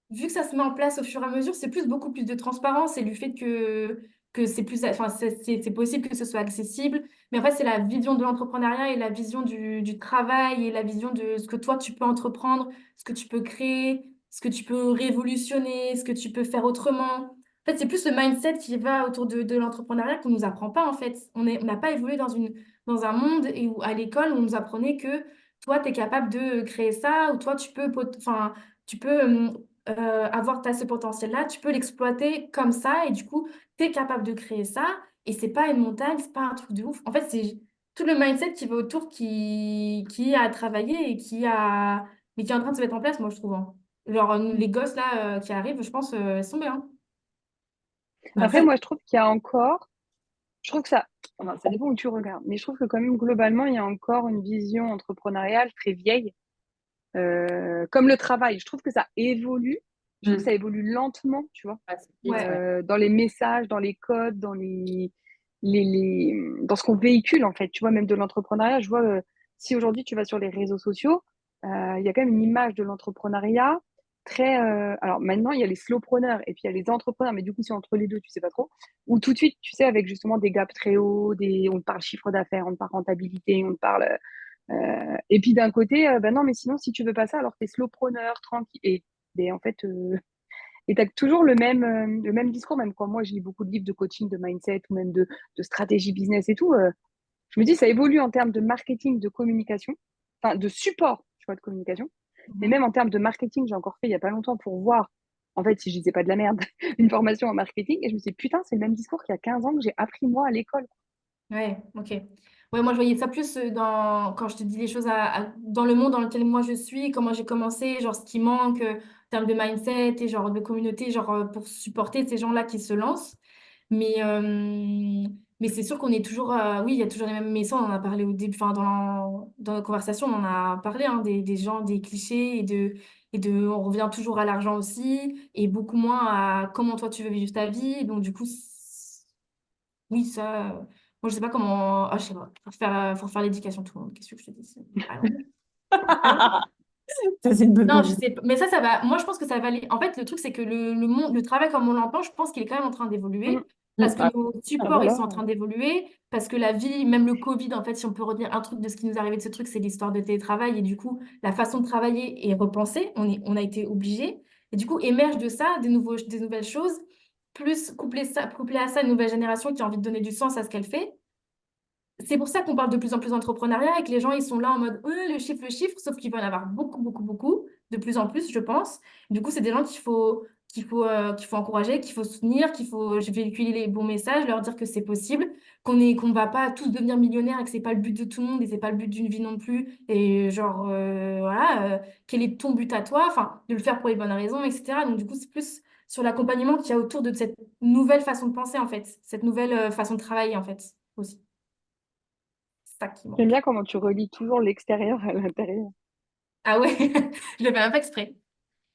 vu que ça se met en place au fur et à mesure, c'est plus beaucoup plus de transparence et du fait que c'est plus, enfin, c'est possible que ce soit accessible. Mais en fait, c'est la vision de l'entrepreneuriat et la vision du travail et la vision de ce que toi, tu peux entreprendre, ce que tu peux créer, ce que tu peux révolutionner, ce que tu peux faire autrement. En fait, c'est plus le mindset qui va autour de l'entrepreneuriat qu'on nous apprend pas, en fait. On n'a pas évolué dans un monde et où à l'école, on nous apprenait que toi, tu es capable de créer ça, ou toi, enfin, tu peux avoir ce potentiel-là, tu peux l'exploiter comme ça, et du coup, tu es capable de créer ça, et c'est pas une montagne, c'est pas un truc de ouf. En fait, c'est tout le mindset qui va autour qui a à travailler et mais qui est en train de se mettre en place, moi, je trouve, hein. Genre, les gosses, là, qui arrivent, je pense, ils sont bien. Mais Après, après, moi, je trouve qu'il y a encore, je trouve que enfin, ça dépend où tu regardes, mais je trouve que quand même, globalement, il y a encore une vision entrepreneuriale très vieille, comme le travail. Je trouve que ça évolue. Je trouve que ça évolue lentement, tu vois, Ouais. dans les messages, dans les codes, dans dans ce qu'on véhicule, en fait. Tu vois, même de l'entrepreneuriat, je vois, si aujourd'hui tu vas sur les réseaux sociaux, il y a quand même une image de l'entrepreneuriat très. Alors maintenant, il y a les slowpreneurs et puis il y a les entrepreneurs, mais du coup, c'est entre les deux, tu sais pas trop. Ou tout de suite, tu sais, avec justement des gaps très hauts, on te parle chiffre d'affaires, on te parle rentabilité, on te parle. Et puis d'un côté, ben non, mais sinon, si tu veux pas ça, alors t'es slowpreneur, tranquille. Et en fait, et tu as toujours le même discours, même quand moi, je lis beaucoup de livres de coaching, de mindset ou même de stratégie business et tout. Je me dis, ça évolue en termes de marketing, de communication, enfin, de support, tu vois, de communication. Mais Mhm. même en termes de marketing, j'ai encore fait il y a pas longtemps pour voir, en fait, si je disais pas de la merde, une formation en marketing. Et je me suis dit, putain, c'est le même discours qu'il y a 15 ans que j'ai appris moi à l'école. Ouais, ok. Ouais, moi je voyais ça plus quand je te dis les choses dans le monde dans lequel moi je suis, comment j'ai commencé, genre ce qui manque en termes de mindset et genre de communauté, genre pour supporter ces gens-là qui se lancent. Mais, euh, mais c'est sûr qu'on est toujours, oui, il y a toujours les mêmes, mais ça on en a parlé au début, enfin dans la conversation, on en a parlé, hein, des gens, des clichés on revient toujours à l'argent aussi et beaucoup moins à comment toi tu veux vivre ta vie. Donc du coup, oui, ça. Moi, je sais pas comment. Je sais pas. Faut faire l'éducation tout le monde. Qu'est-ce que je te dis? Ah ouais. ça, c'est une bonne Non, je conclusion. sais pas. Mais ça va. Moi, je pense que ça va aller. En fait, le truc, c'est que le monde, le travail comme on l'entend, je pense qu'il est quand même en train Mm. d'évoluer. Parce que Ah, nos supports, ils Voilà. sont en train d'évoluer. Parce que la vie, même le Covid, en fait, si on peut retenir un truc de ce qui nous est arrivé de ce truc, c'est l'histoire de télétravail. Et du coup, la façon de travailler est repensée. On a été obligés. Et du coup, émerge de ça des nouvelles choses. Plus couplé à ça, une nouvelle génération qui a envie de donner du sens à ce qu'elle fait. C'est pour ça qu'on parle de plus en plus d'entrepreneuriat et que les gens, ils sont là en mode le chiffre, sauf qu'il va y en avoir beaucoup, beaucoup, beaucoup, de plus en plus, je pense. Du coup, c'est des gens qu'il faut encourager, qu'il faut soutenir, qu'il faut véhiculer les bons messages, leur dire que c'est possible, qu'on ne va pas tous devenir millionnaires et que c'est pas le but de tout le monde et c'est pas le but d'une vie non plus. Et genre, voilà, quel est ton but à toi? Enfin, de le faire pour les bonnes raisons, etc. Donc, du coup, c'est plus sur l'accompagnement qu'il y a autour de cette nouvelle façon de penser, en fait, cette nouvelle façon de travailler, en fait, aussi. C'est ça qui J'aime manque. bien comment tu relis toujours l'extérieur à l'intérieur. Ah ouais, je le fais même pas exprès.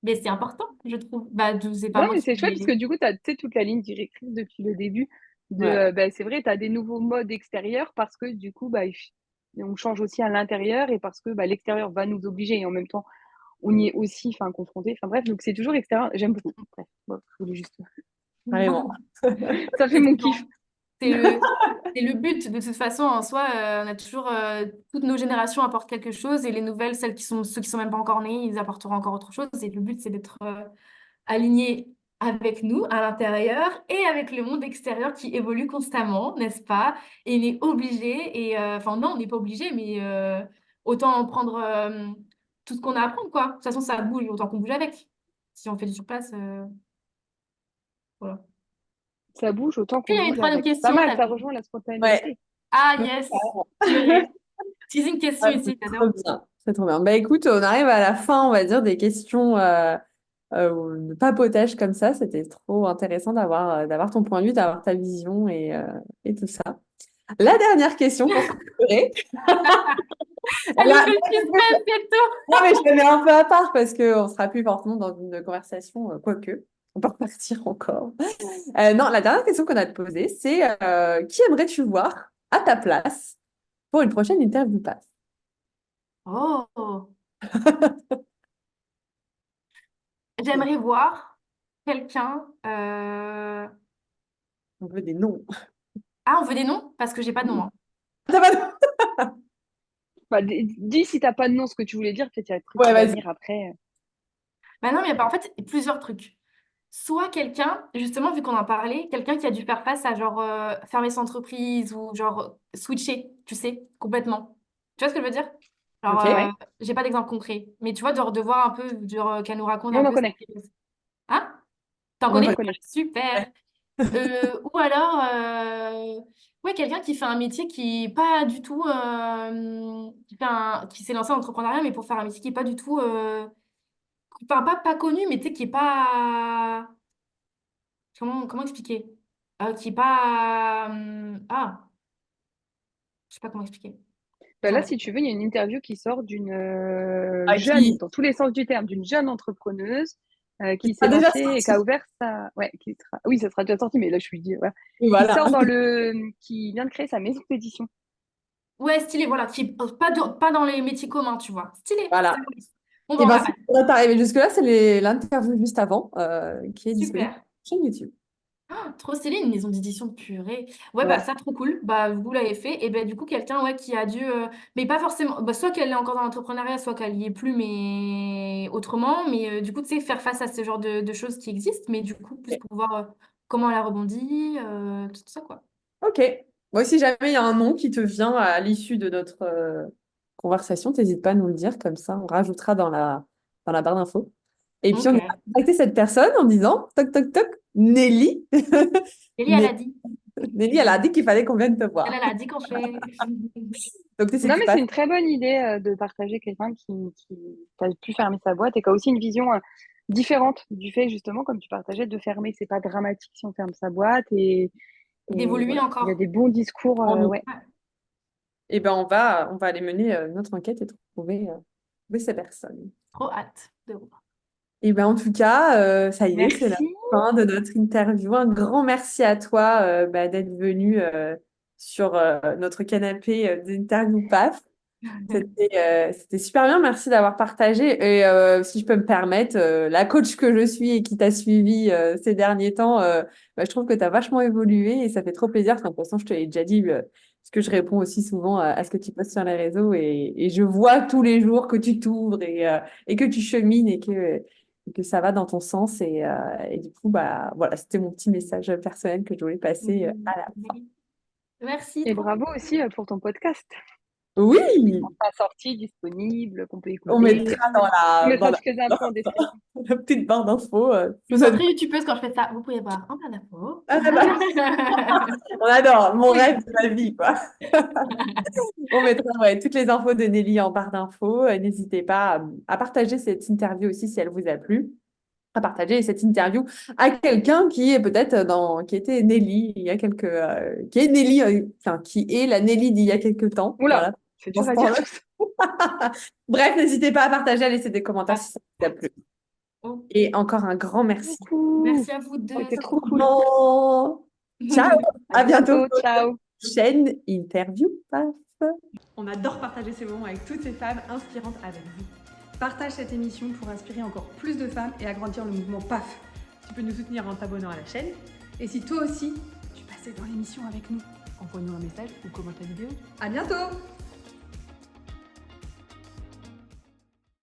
Mais c'est important, je trouve. Bah, c'est pas Non, moi mais qui c'est chouette parce que l'ai. du coup, tu as, toute la ligne directrice depuis le début. ouais. Bah, c'est vrai, tu as des nouveaux modes extérieurs parce que du coup, bah, on change aussi à l'intérieur et parce que bah, l'extérieur va nous obliger et en même temps, on y est aussi confronté. Enfin bref, donc c'est toujours extérieur. J'aime beaucoup. Bref, bon, je voulais juste. Carrément. Ça fait C'est mon trop kiff. bien. C'est le, c'est le but. De toute façon, en soi, on a toujours. Toutes nos générations apportent quelque chose et les nouvelles, ceux qui sont même pas encore nés, ils apporteront encore autre chose. Et le but, c'est d'être alignés avec nous à l'intérieur et avec le monde extérieur qui évolue constamment, n'est-ce pas? Et on est obligé. Et enfin, non, on n'est pas obligé, mais autant en prendre tout ce qu'on a à apprendre, quoi. De toute façon, ça bouge, autant qu'on bouge avec. Si on fait du sur place, voilà. Ça bouge autant Il qu'on y a une bouge troisième avec. Pas question, mal, ça t'avais. rejoint la Ouais. spontanéité. Ah, Ouais, yes! carrément. Purée. Teasing question Ah, ici, c'est trop j'adore. bien. C'est trop bien. Bah écoute, on arrive à la fin, on va dire, des questions de papotage comme ça. C'était trop intéressant d'avoir ton point de vue, d'avoir ta vision et tout ça. La dernière question pour clôturer. Elle nous Là, fait le suspense et tout! non, mais je te mets un peu à part parce qu'on ne sera plus forcément dans une conversation, quoique. On peut repartir encore. Non, la dernière question qu'on a te posée, c'est qui aimerais-tu voir à ta place pour une prochaine interview pass? Oh, j'aimerais voir quelqu'un. On veut des noms. Ah, on veut des noms? Parce que j'ai pas de nom, hein. Ça va. Bah, dis si t'as pas de nom ce que tu voulais dire, peut-être il y a un truc Ouais, qui va vas-y. venir après. Bah non, mais en fait, il y a plusieurs trucs. Soit quelqu'un, justement, vu qu'on en parlait, quelqu'un qui a dû faire face à genre fermer son entreprise ou genre switcher, tu sais, complètement. Tu vois ce que je veux dire? Genre, Ok. Ouais. j'ai pas d'exemple concret, mais tu vois, de voir un peu, genre, qu'elle nous raconte Nous, un on en peu ce connaît. qu'elle fait. Hein? T'en On connais? en connaît. Super. Ouais. Ou alors, ouais, quelqu'un qui fait un métier qui est pas du tout, qui s'est lancé en entrepreneuriat, mais pour faire un métier qui est pas du tout, enfin, pas connu, mais tu sais, qui est pas, comment expliquer? Qui est pas, je sais pas comment expliquer. Bah là, J'arrive. si tu veux, il y a une interview qui sort d'une Ah, jeune, dans tous les sens du terme, d'une jeune entrepreneuse qui qui sera s'est déjà lancée et qui a sorti. ouvert sa... Ouais, qui sera... Oui, ça sera déjà sorti, mais là, je suis dit, voilà. Qui Voilà. sort dans le... qui vient de créer sa maison d'édition. Ouais, stylé, voilà, qui est pas dans les métiers communs, tu vois. Stylé, ça Voilà. me plaît. Bon, Et ben, on ben, l'a si pas. on est arrivé jusque-là, c'est l'interview juste avant qui est disponible Super. sur chaîne YouTube. Trop stylé, une maison d'édition de purée. Ouais, bah Ouais. ça, trop cool. Bah, vous l'avez fait. Et ben du coup, quelqu'un ouais, qui a dû. Mais pas forcément. Bah, soit qu'elle est encore dans l'entrepreneuriat, soit qu'elle y est plus, mais autrement. Mais du coup, tu sais, faire face à ce genre de choses qui existent. Mais du coup, plus pour voir comment elle a rebondi, tout ça, quoi. Ok. Moi, si jamais il y a un nom qui te vient à l'issue de notre conversation, n'hésite pas à nous le dire, comme ça, on rajoutera dans la barre d'infos. Et puis, on Ok. ira contacter cette personne en disant, toc, toc, toc, Nelly. Ellie, elle Nelly, a dit. Nelly, elle a dit qu'il fallait qu'on vienne te Elle, voir. elle a dit qu'on fait. Donc, tu sais, Non, tu mais c'est passes. une très bonne idée de partager quelqu'un qui a pu fermer sa boîte et qui a aussi une vision différente du fait, justement, comme tu partageais, de fermer. C'est pas dramatique si on ferme sa boîte et D'évoluer voilà. Il y a encore. des bons discours, ouais. Ouais, Et ben, on va aller mener notre enquête et trouver ces personnes. trop hâte de voir. Et ben, en tout cas, ça y est, c'est la Merci. fin de notre interview. Un grand merci à toi d'être venu sur notre canapé d'interview PAF. C'était super bien, merci d'avoir partagé. Et si je peux me permettre, la coach que je suis et qui t'a suivi ces derniers temps, je trouve que tu as vachement évolué et ça fait trop plaisir. Enfin, de toute façon, je te l'ai déjà dit, parce que je réponds aussi souvent à ce que tu postes sur les réseaux et je vois tous les jours que tu t'ouvres et que tu chemines et que ça va dans ton sens. Et du coup, bah, voilà, c'était mon petit message personnel que je voulais passer à la fin. Merci, Et trop bravo cool. aussi pour ton podcast. Oui, Enfin, sorti, disponible, qu'on peut on écouter. mettra dans On la, mettra toutes les infos en description. la petite barre d'infos. Je me sens très youtubeuse quand je fais ça. Vous pouvez voir en plein d'infos. Ah, bah, on adore, mon rêve de la vie, quoi. On mettra ouais, toutes les infos de Nelly en barre d'infos. N'hésitez pas à partager cette interview aussi si elle vous a plu. À partager cette interview à quelqu'un qui est peut-être qui était Nelly il y a qui est Nelly, enfin, qui est la Nelly d'il y a quelques temps. Oula, Voilà. c'est Dans dur ce à dire temps-là. tout ça. Bref, n'hésitez pas à partager, à laisser des commentaires si ça vous a plu. Oh, Et encore un grand merci. Beaucoup. merci à vous Ça a deux. été C'était trop trop cool. Bon. Ciao, À à bientôt bientôt. pour Ciao. une chaîne interview. Paf. On adore partager ces moments avec toutes ces femmes inspirantes avec vous. Partage cette émission pour inspirer encore plus de femmes et agrandir le mouvement PAF. Tu peux nous soutenir en t'abonnant à la chaîne. Et si toi aussi, tu passais dans l'émission avec nous, envoie-nous un message ou commente la vidéo. À bientôt!